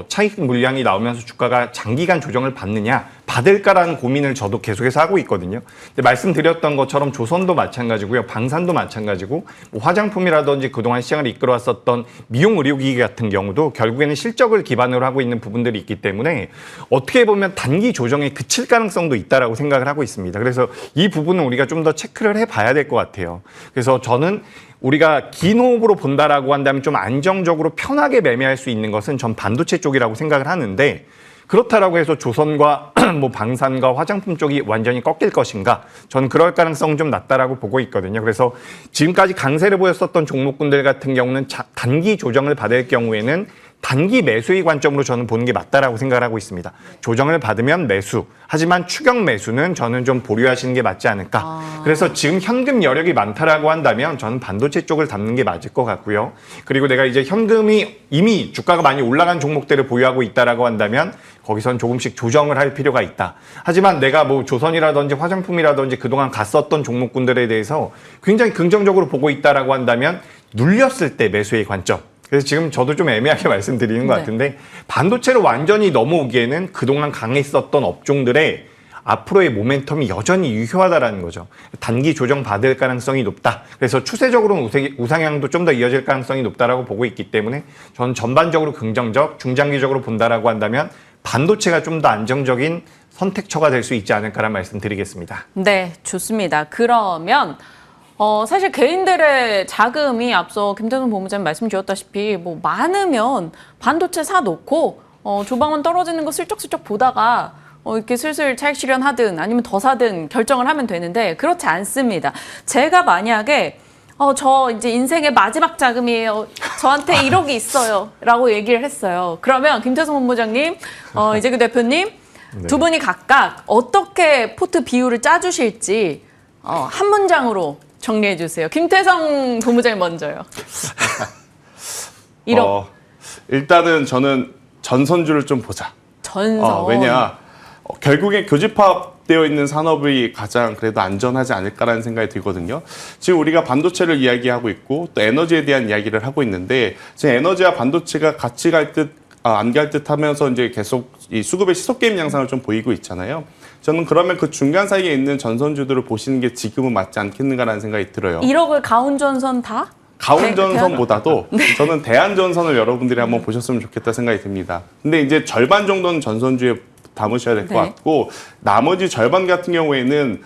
차익 물량이 나오면서 주가가 장기간 조정을 받느냐 받을까라는 고민을 저도 계속해서 하고 있거든요. 근데 말씀드렸던 것처럼 조선도 마찬가지고요. 방산도 마찬가지고 뭐 화장품이라든지 그동안 시장을 이끌어왔었던 미용 의료기기 같은 경우도 결국에는 실적을 기반으로 하고 있는 부분들이 있기 때문에 어떻게 보면 단기 조정에 그칠 가능성도 있다라고 생각을 하고 있습니다. 그래서 이 부분은 우리가 좀 더 체크를 해봐야 될 것 같아요. 그래서 저는 우리가 긴 호흡으로 본다라고 한다면 좀 안정적으로 편하게 매매할 수 있는 것은 전 반도체 쪽이라고 생각을 하는데 그렇다라고 해서 조선과 뭐 방산과 화장품 쪽이 완전히 꺾일 것인가? 저는 그럴 가능성은 좀 낮다라고 보고 있거든요. 그래서 지금까지 강세를 보였었던 종목군들 같은 경우는 단기 조정을 받을 경우에는 단기 매수의 관점으로 저는 보는 게 맞다라고 생각을 하고 있습니다. 조정을 받으면 매수. 하지만 추격 매수는 저는 좀 보류하시는 게 맞지 않을까. 그래서 지금 현금 여력이 많다라고 한다면 저는 반도체 쪽을 담는 게 맞을 것 같고요. 그리고 내가 이제 현금이 이미 주가가 많이 올라간 종목들을 보유하고 있다라고 한다면 거기선 조금씩 조정을 할 필요가 있다. 하지만 내가 뭐 조선이라든지 화장품이라든지 그동안 갔었던 종목군들에 대해서 굉장히 긍정적으로 보고 있다라고 한다면 눌렸을 때 매수의 관점. 그래서 지금 저도 좀 애매하게 말씀드리는 것 같은데 반도체로 완전히 넘어오기에는 그동안 강했었던 업종들의 앞으로의 모멘텀이 여전히 유효하다라는 거죠. 단기 조정 받을 가능성이 높다. 그래서 추세적으로는 우상향도 좀 더 이어질 가능성이 높다라고 보고 있기 때문에 저는 전반적으로 긍정적, 중장기적으로 본다라고 한다면 반도체가 좀 더 안정적인 선택처가 될 수 있지 않을까라는 말씀드리겠습니다. 네, 좋습니다. 그러면 사실 개인들의 자금이 앞서 김태선 본부장님 말씀 주셨다시피 뭐 많으면 반도체 사놓고 조방원 떨어지는 거 슬쩍슬쩍 보다가 이렇게 슬슬 차익 실현하든 아니면 더 사든 결정을 하면 되는데 그렇지 않습니다. 제가 만약에 저 이제 인생의 마지막 자금이에요. 저한테 1억이 있어요. 라고 얘기를 했어요. 그러면 김태선 본부장님, 이재규 대표님 네. 두 분이 각각 어떻게 포트 비율을 짜주실지 한 문장으로 정리해 주세요. 김태성 본부장님 먼저요. 1억. 일단은 저는 전선주를 좀 보자. 전선. 왜냐 결국에 교집합되어 있는 산업이 가장 그래도 안전하지 않을까라는 생각이 들거든요. 지금 우리가 반도체를 이야기하고 있고 또 에너지에 대한 이야기를 하고 있는데 지금 에너지와 반도체가 같이 갈 듯 안 갈 듯 하면서 이제 계속 이 수급의 시속 게임 양상을 좀 보이고 있잖아요. 저는 그러면 그 중간 사이에 있는 전선주들을 보시는 게 지금은 맞지 않겠는가라는 생각이 들어요. 1억을 가운전선 다? 가운전선보다도 저는 대한전선을 여러분들이 한번 보셨으면 좋겠다 생각이 듭니다. 근데 이제 절반 정도는 전선주에 담으셔야 될 것 같고 나머지 절반 같은 경우에는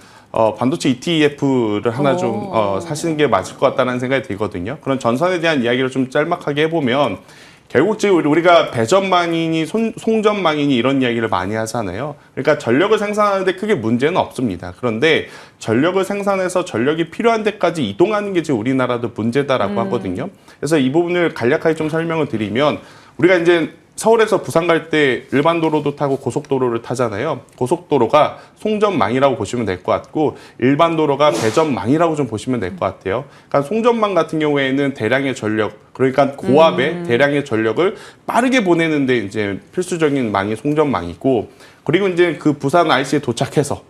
반도체 ETF를 하나 좀 사시는 게 맞을 것 같다는 생각이 들거든요. 그런 전선에 대한 이야기를 좀 짤막하게 해보면 결국 지금 우리가 배전망이니 송전망이니 이런 이야기를 많이 하잖아요. 그러니까 전력을 생산하는데 크게 문제는 없습니다. 그런데 전력을 생산해서 전력이 필요한 데까지 이동하는 게 지금 우리나라도 문제다라고 하거든요. 그래서 이 부분을 간략하게 좀 설명을 드리면 우리가 이제 서울에서 부산 갈 때 일반 도로도 타고 고속도로를 타잖아요. 고속도로가 송전망이라고 보시면 될 것 같고 일반 도로가 배전망이라고 좀 보시면 될 것 같아요. 그러니까 송전망 같은 경우에는 대량의 전력, 그러니까 고압의 대량의 전력을 빠르게 보내는데 이제 필수적인 망이 송전망이고 그리고 이제 그 부산 IC에 도착해서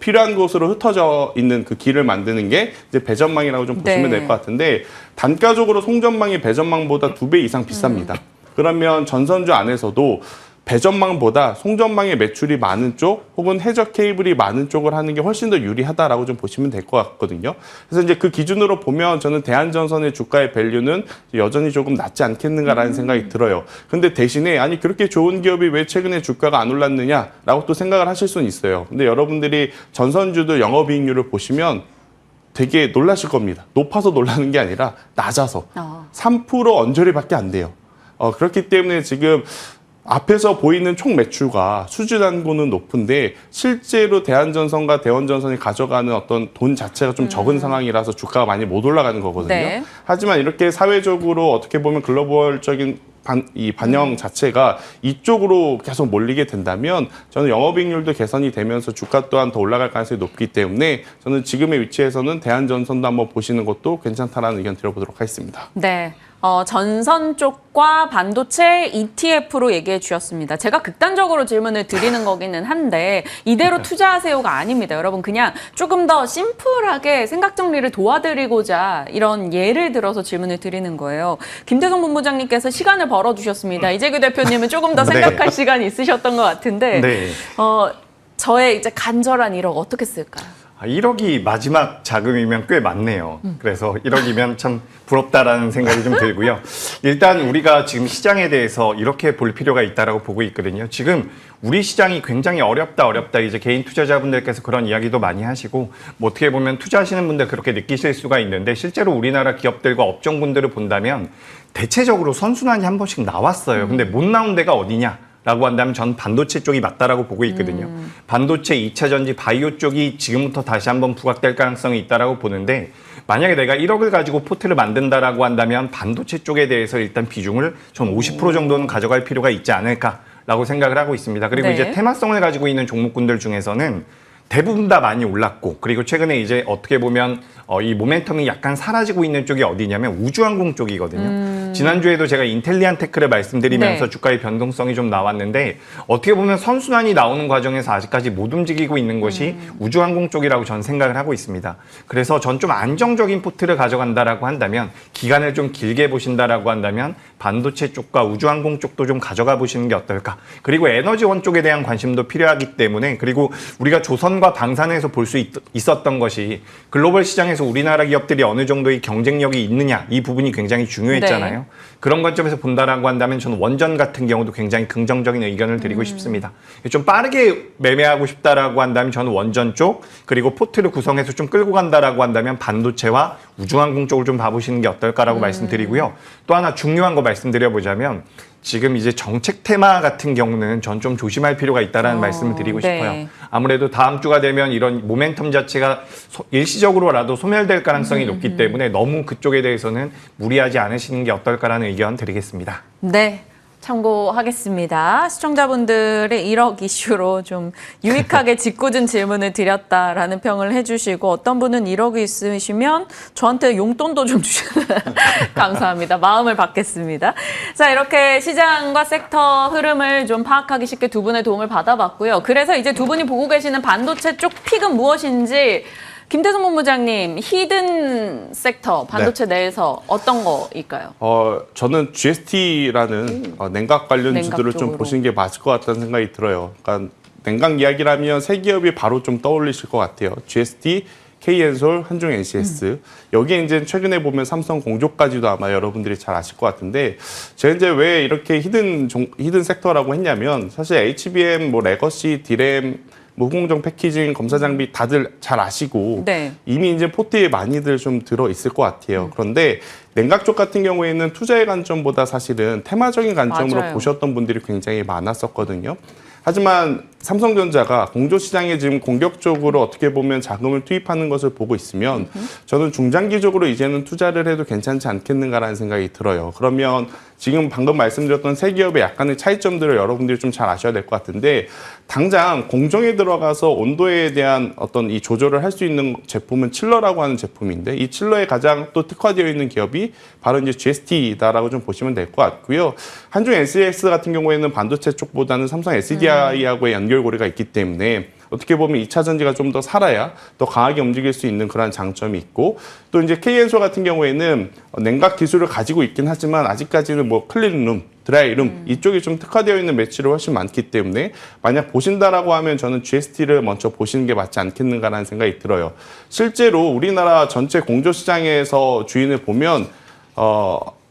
필요한 곳으로 흩어져 있는 그 길을 만드는 게 이제 배전망이라고 좀 보시면 될 것 같은데 단가적으로 송전망이 배전망보다 2배 이상 비쌉니다. 그러면 전선주 안에서도 배전망보다 송전망의 매출이 많은 쪽 혹은 해적 케이블이 많은 쪽을 하는 게 훨씬 더 유리하다라고 좀 보시면 될 것 같거든요. 그래서 이제 그 기준으로 보면 저는 대한전선의 주가의 밸류는 여전히 조금 낮지 않겠는가라는 생각이 들어요. 근데 대신에 아니 그렇게 좋은 기업이 왜 최근에 주가가 안 올랐느냐라고 또 생각을 하실 수는 있어요. 근데 여러분들이 전선주들 영업이익률을 보시면 되게 놀라실 겁니다. 높아서 놀라는 게 아니라 낮아서 3% 언저리밖에 안 돼요. 그렇기 때문에 지금 앞에서 보이는 총 매출과 수주단고는 높은데 실제로 대한전선과 대원전선이 가져가는 어떤 돈 자체가 좀 적은 상황이라서 주가가 많이 못 올라가는 거거든요. 네. 하지만 이렇게 사회적으로 어떻게 보면 글로벌적인 이 반영 자체가 이쪽으로 계속 몰리게 된다면 저는 영업이익률도 개선이 되면서 주가 또한 더 올라갈 가능성이 높기 때문에 저는 지금의 위치에서는 대한전선도 한번 보시는 것도 괜찮다라는 의견 드려보도록 하겠습니다. 네. 전선 쪽과 반도체 ETF로 얘기해 주셨습니다. 제가 극단적으로 질문을 드리는 거기는 한데 이대로 투자하세요가 아닙니다. 여러분 그냥 조금 더 심플하게 생각 정리를 도와드리고자 이런 예를 들어서 질문을 드리는 거예요. 김대성 본부장님께서 시간을 벌어주셨습니다. 이재규 대표님은 조금 더 생각할 시간이 있으셨던 것 같은데 네. 저의 이제 간절한 1억 어떻게 쓸까요? 1억이 마지막 자금이면 꽤 많네요. 그래서 1억이면 참 부럽다라는 생각이 좀 들고요. 일단 우리가 지금 시장에 대해서 이렇게 볼 필요가 있다라고 보고 있거든요. 지금 우리 시장이 굉장히 어렵다 이제 개인 투자자분들께서 그런 이야기도 많이 하시고 뭐 어떻게 보면 투자하시는 분들 그렇게 느끼실 수가 있는데 실제로 우리나라 기업들과 업종군들을 본다면 대체적으로 선순환이 한 번씩 나왔어요. 근데 못 나온 데가 어디냐? 라고 한다면 전 반도체 쪽이 맞다라고 보고 있거든요. 반도체, 2차 전지, 바이오 쪽이 지금부터 다시 한번 부각될 가능성이 있다라고 보는데 만약에 내가 1억을 가지고 포트를 만든다라고 한다면 반도체 쪽에 대해서 일단 비중을 전 50% 정도는 가져갈 필요가 있지 않을까라고 생각을 하고 있습니다. 그리고 네. 이제 테마성을 가지고 있는 종목군들 중에서는 대부분 다 많이 올랐고 그리고 최근에 이제 어떻게 보면 이 모멘텀이 약간 사라지고 있는 쪽이 어디냐면 우주항공 쪽이거든요. 지난주에도 제가 인텔리안테크를 말씀드리면서 네. 주가의 변동성이 좀 나왔는데 어떻게 보면 선순환이 나오는 과정에서 아직까지 못 움직이고 있는 것이 우주항공 쪽이라고 저는 생각을 하고 있습니다. 그래서 전 좀 안정적인 포트를 가져간다라고 한다면 기간을 좀 길게 보신다라고 한다면 반도체 쪽과 우주항공 쪽도 좀 가져가 보시는 게 어떨까. 그리고 에너지원 쪽에 대한 관심도 필요하기 때문에 그리고 우리가 조선과 방산에서 볼 수 있었던 것이 글로벌 시장에서 우리나라 기업들이 어느 정도의 경쟁력이 있느냐 이 부분이 굉장히 중요했잖아요. 네. 그런 관점에서 본다라고 한다면 저는 원전 같은 경우도 굉장히 긍정적인 의견을 드리고 싶습니다. 좀 빠르게 매매하고 싶다라고 한다면 저는 원전 쪽 그리고 포트를 구성해서 좀 끌고 간다라고 한다면 반도체와 우주항공 쪽을 좀 봐보시는 게 어떨까라고 말씀드리고요. 또 하나 중요한 거 말씀드려보자면 지금 이제 정책 테마 같은 경우는 전 좀 조심할 필요가 있다라는 말씀을 드리고 네. 싶어요. 아무래도 다음 주가 되면 이런 모멘텀 자체가 일시적으로라도 소멸될 가능성이 높기 때문에 너무 그쪽에 대해서는 무리하지 않으시는 게 어떨까라는 의견 드리겠습니다. 네. 참고하겠습니다. 시청자분들의 1억 이슈로 좀 유익하게 짓궂은 질문을 드렸다라는 평을 해주시고 어떤 분은 1억이 있으시면 저한테 용돈도 좀 주시면 감사합니다. 마음을 받겠습니다. 자, 이렇게 시장과 섹터 흐름을 좀 파악하기 쉽게 두 분의 도움을 받아봤고요. 그래서 이제 두 분이 보고 계시는 반도체 쪽 픽은 무엇인지 김대성 본부장님, 히든 섹터, 반도체 내에서 어떤 거일까요? 저는 GST라는 냉각 관련 냉각 주들을 좀 쪽으로. 보시는 게 맞을 것 같다는 생각이 들어요. 그러니까 냉각 이야기라면 세 기업이 바로 좀 떠올리실 것 같아요. GST, KN솔, 한중 NCS. 여기에 이제 최근에 보면 삼성 공조까지도 아마 여러분들이 잘 아실 것 같은데 제가 이제 왜 이렇게 히든 섹터라고 했냐면 사실 HBM, 뭐 레거시, 디램, 무공정 패키징, 검사 장비 다들 잘 아시고 네. 이미 이제 포트에 많이들 좀 들어 있을 것 같아요. 그런데 냉각 쪽 같은 경우에는 투자의 관점보다 사실은 테마적인 관점으로 맞아요. 보셨던 분들이 굉장히 많았었거든요. 하지만 삼성전자가 공조 시장에 지금 공격적으로 어떻게 보면 자금을 투입하는 것을 보고 있으면 저는 중장기적으로 이제는 투자를 해도 괜찮지 않겠는가라는 생각이 들어요. 그러면 지금 방금 말씀드렸던 세 기업의 약간의 차이점들을 여러분들이 좀 잘 아셔야 될 것 같은데 당장 공정에 들어가서 온도에 대한 어떤 이 조절을 할 수 있는 제품은 칠러라고 하는 제품인데 이 칠러에 가장 또 특화되어 있는 기업이 바로 이제 GST다라고 좀 보시면 될 것 같고요. 한중 NCS 같은 경우에는 반도체 쪽보다는 삼성 SDI하고의 연결고리가 있기 때문에 어떻게 보면 2차 전지가 좀 더 살아야 더 강하게 움직일 수 있는 그런 장점이 있고 또 이제 KN솔 같은 경우에는 냉각 기술을 가지고 있긴 하지만 아직까지는 뭐 클린룸 드라이룸 이쪽이 좀 특화되어 있는 매출이 훨씬 많기 때문에 만약 보신다라고 하면 저는 GST를 먼저 보시는 게 맞지 않겠는가라는 생각이 들어요. 실제로 우리나라 전체 공조시장에서 주인을 보면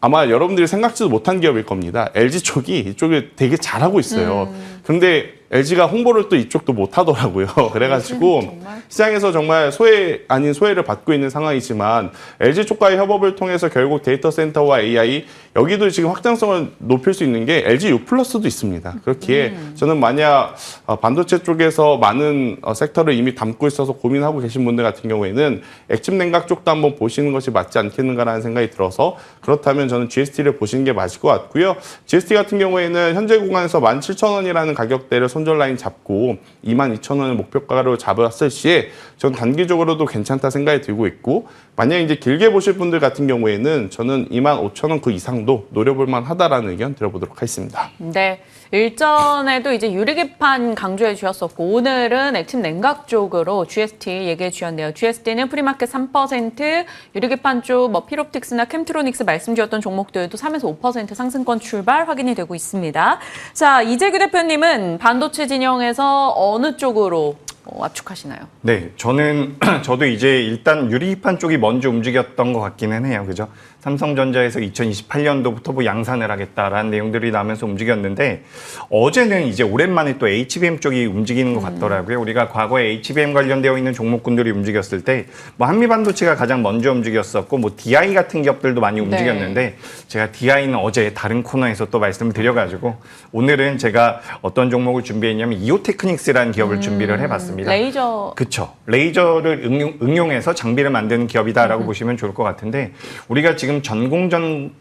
아마 여러분들이 생각지도 못한 기업일 겁니다. LG 쪽이 이쪽을 되게 잘하고 있어요. 근데 LG가 홍보를 또 이쪽도 못 하더라고요. 그래가지고 시장에서 정말 소외 아닌 소외를 받고 있는 상황이지만 LG 쪽과의 협업을 통해서 결국 데이터 센터와 AI 여기도 지금 확장성을 높일 수 있는 게 LG U 플러스도 있습니다. 그렇기에 저는 만약 반도체 쪽에서 많은 섹터를 이미 담고 있어서 고민하고 계신 분들 같은 경우에는 액침 냉각 쪽도 한번 보시는 것이 맞지 않겠는가라는 생각이 들어서 그렇다면 저는 GST를 보시는 게 맞을 것 같고요. GST 같은 경우에는 현재 구간에서 17,000원이라는 가격대를 손절 라인 잡고 22,000원을 목표가로 잡았을 시에 전 단기적으로도 괜찮다 생각이 들고 있고 만약 이제 길게 보실 분들 같은 경우에는 저는 25,000원 그 이상도 노려볼 만하다라는 의견 들어보도록 하겠습니다. 네. 일전에도 이제 유리기판 강조해 주셨었고 오늘은 액침 냉각 쪽으로 GST 얘기해 주셨네요. GST는 프리마켓 3%, 유리기판 쪽 뭐 피롭틱스나 캠트로닉스 말씀 주셨던 종목들도 3에서 5% 상승권 출발 확인이 되고 있습니다. 자, 이재규 대표님은 반도체 진영에서 어느 쪽으로 압축하시나요? 네, 저도 이제 일단 유리기판 쪽이 먼저 움직였던 것 같기는 해요. 그죠? 삼성전자에서 2028년도부터 뭐 양산을 하겠다라는 내용들이 나오면서 움직였는데 어제는 이제 오랜만에 또 HBM 쪽이 움직이는 것 같더라고요. 우리가 과거에 HBM 관련되어 있는 종목군들이 움직였을 때 뭐 한미반도체가 가장 먼저 움직였었고 뭐 DI 같은 기업들도 많이 움직였는데 제가 DI는 어제 다른 코너에서 또 말씀을 드려가지고 오늘은 제가 어떤 종목을 준비했냐면 이오테크닉스라는 기업을 준비를 해봤습니다. 레이저. 그렇죠. 레이저를 응용해서 장비를 만드는 기업이다라고 보시면 좋을 것 같은데 우리가 지금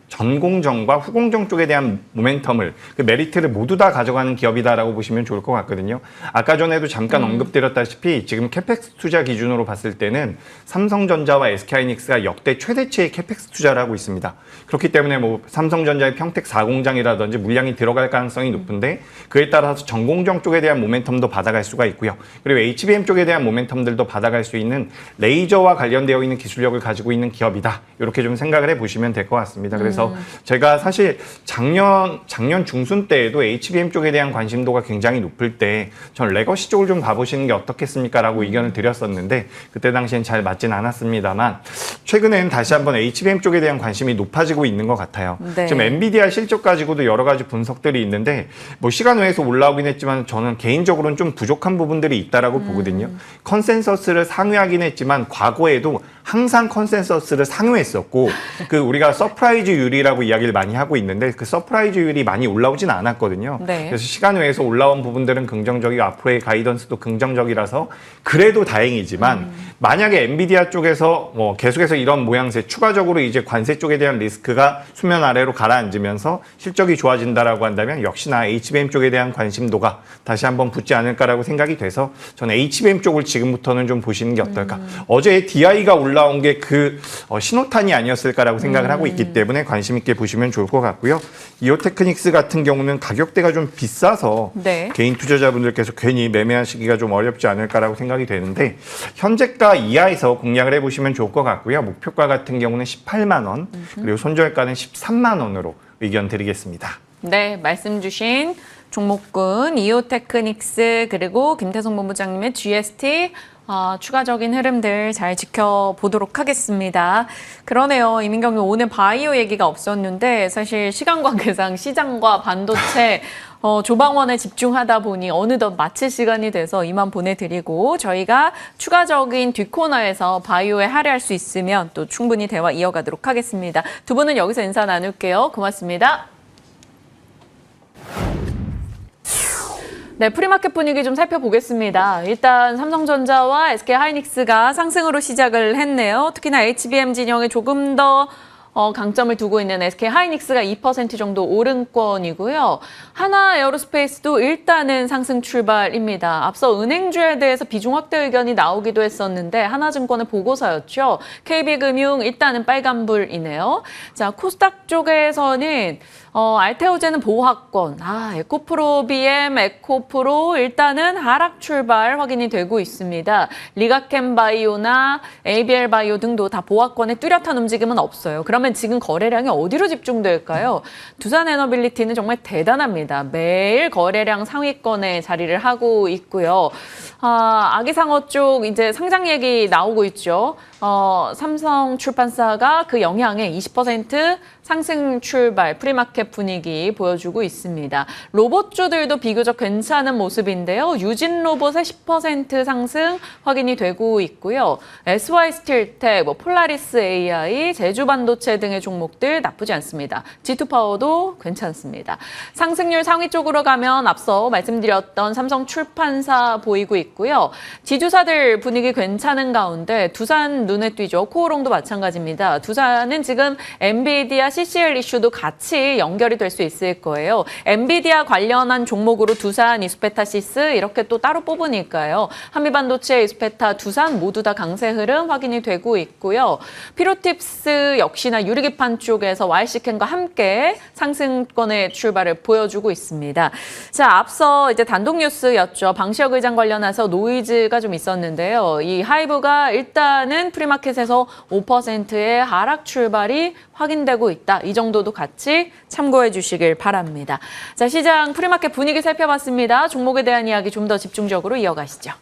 전공정과 후공정 쪽에 대한 모멘텀을 그 메리트를 모두 다 가져가는 기업이다라고 보시면 좋을 것 같거든요. 아까 전에도 잠깐 언급드렸다시피 지금 캐펙스 투자 기준으로 봤을 때는 삼성전자와 SK하이닉스가 역대 최대치의 캐펙스 투자를 하고 있습니다. 그렇기 때문에 뭐 삼성전자의 평택 4공장이라든지 물량이 들어갈 가능성이 높은데 그에 따라서 전공정 쪽에 대한 모멘텀도 받아갈 수가 있고요. 그리고 HBM 쪽에 대한 모멘텀들도 받아갈 수 있는 레이저와 관련되어 있는 기술력을 가지고 있는 기업이다. 이렇게 좀 생각을 해보시면 될 것 같습니다. 그래서 제가 사실 작년 중순 때에도 HBM 쪽에 대한 관심도가 굉장히 높을 때 전 레거시 쪽을 좀 봐보시는 게 어떻겠습니까? 라고 의견을 드렸었는데 그때 당시엔 잘 맞진 않았습니다만 최근에는 다시 한번 HBM 쪽에 대한 관심이 높아지고 있는 것 같아요. 네. 지금 엔비디아 실적 가지고도 여러 가지 분석들이 있는데 뭐 시간 외에서 올라오긴 했지만 저는 개인적으로는 좀 부족한 부분들이 있다라고 보거든요. 컨센서스를 상회하긴 했지만 과거에도 항상 컨센서스를 상회했었고 그 우리가 서프라이즈율이라고 이야기를 많이 하고 있는데 그 서프라이즈율이 많이 올라오진 않았거든요. 네. 그래서 시간 외에서 올라온 부분들은 긍정적이고 앞으로의 가이던스도 긍정적이라서 그래도 다행이지만 만약에 엔비디아 쪽에서 뭐 계속해서 이런 모양새 추가적으로 이제 관세 쪽에 대한 리스크가 수면 아래로 가라앉으면서 실적이 좋아진다라고 한다면 역시나 HBM 쪽에 대한 관심도가 다시 한번 붙지 않을까라고 생각이 돼서 저는 HBM 쪽을 지금부터는 좀 보시는 게 어떨까. 어제 DI가 올라온 게 그 신호탄이 아니었을까라고 생각을 하고 있기 때문에 관심 있게 보시면 좋을 것 같고요. 이오테크닉스 같은 경우는 가격대가 좀 비싸서 네. 개인 투자자분들께서 괜히 매매하시기가 좀 어렵지 않을까라고 생각이 되는데 현재가 이하에서 공략을 해보시면 좋을 것 같고요. 목표가 같은 경우는 18만 원 그리고 손절가는 13만 원으로 의견 드리겠습니다. 네, 말씀 주신 종목군 이오테크닉스 그리고 김태성 본부장님의 GST 추가적인 흐름들 잘 지켜보도록 하겠습니다. 그러네요. 이민경님 오늘 바이오 얘기가 없었는데 사실 시간 관계상 시장과 반도체 조방원에 집중하다 보니 어느덧 마칠 시간이 돼서 이만 보내드리고 저희가 추가적인 뒷코너에서 바이오에 할애할 수 있으면 또 충분히 대화 이어가도록 하겠습니다. 두 분은 여기서 인사 나눌게요. 고맙습니다. 네, 프리마켓 분위기 좀 살펴보겠습니다. 일단 삼성전자와 SK하이닉스가 상승으로 시작을 했네요. 특히나 HBM 진영에 조금 더 강점을 두고 있는 SK하이닉스가 2% 정도 오른권이고요. 하나에어로스페이스도 일단은 상승 출발입니다. 앞서 은행주에 대해서 비중 확대 의견이 나오기도 했었는데 하나증권의 보고서였죠. KB금융 일단은 빨간불이네요. 자, 코스닥 쪽에서는 알테오제는 보합권, 에코프로 BM, 에코프로 일단은 하락 출발 확인이 되고 있습니다. 리가캠 바이오나 ABL 바이오 등도 다 보합권에 뚜렷한 움직임은 없어요. 그러면 지금 거래량이 어디로 집중될까요? 두산 에너빌리티는 정말 대단합니다. 매일 거래량 상위권에 자리를 하고 있고요. 아기상어 쪽 이제 상장 얘기 나오고 있죠. 삼성 출판사가 그 영향에 20% 상승 출발, 프리마켓 분위기 보여주고 있습니다. 로봇주들도 비교적 괜찮은 모습인데요. 유진 로봇의 10% 상승 확인이 되고 있고요. SY 스틸텍, 폴라리스 AI, 제주 반도체 등의 종목들 나쁘지 않습니다. G2 파워도 괜찮습니다. 상승률 상위 쪽으로 가면 앞서 말씀드렸던 삼성 출판사 보이고 있고요. 지주사들 분위기 괜찮은 가운데 두산 눈에 띄죠. 코오롱도 마찬가지입니다. 두산은 지금 엔비디아 CCL 이슈도 같이 연결이 될 수 있을 거예요. 엔비디아 관련한 종목으로 두산, 이스페타시스 이렇게 또 따로 뽑으니까요. 한미반도체, 이스페타, 두산 모두 다 강세 흐름 확인이 되고 있고요. 피로팁스 역시나 유리기판 쪽에서 YC캔과 함께 상승권의 출발을 보여주고 있습니다. 자, 앞서 이제 단독 뉴스였죠. 방시혁 의장 관련해서 노이즈가 좀 있었는데요. 이 하이브가 일단은 프리마켓에서 5%의 하락 출발이 확인되고 있다. 이 정도도 같이 참고해 주시길 바랍니다. 자, 시장 프리마켓 분위기 살펴봤습니다. 종목에 대한 이야기 좀 더 집중적으로 이어가시죠.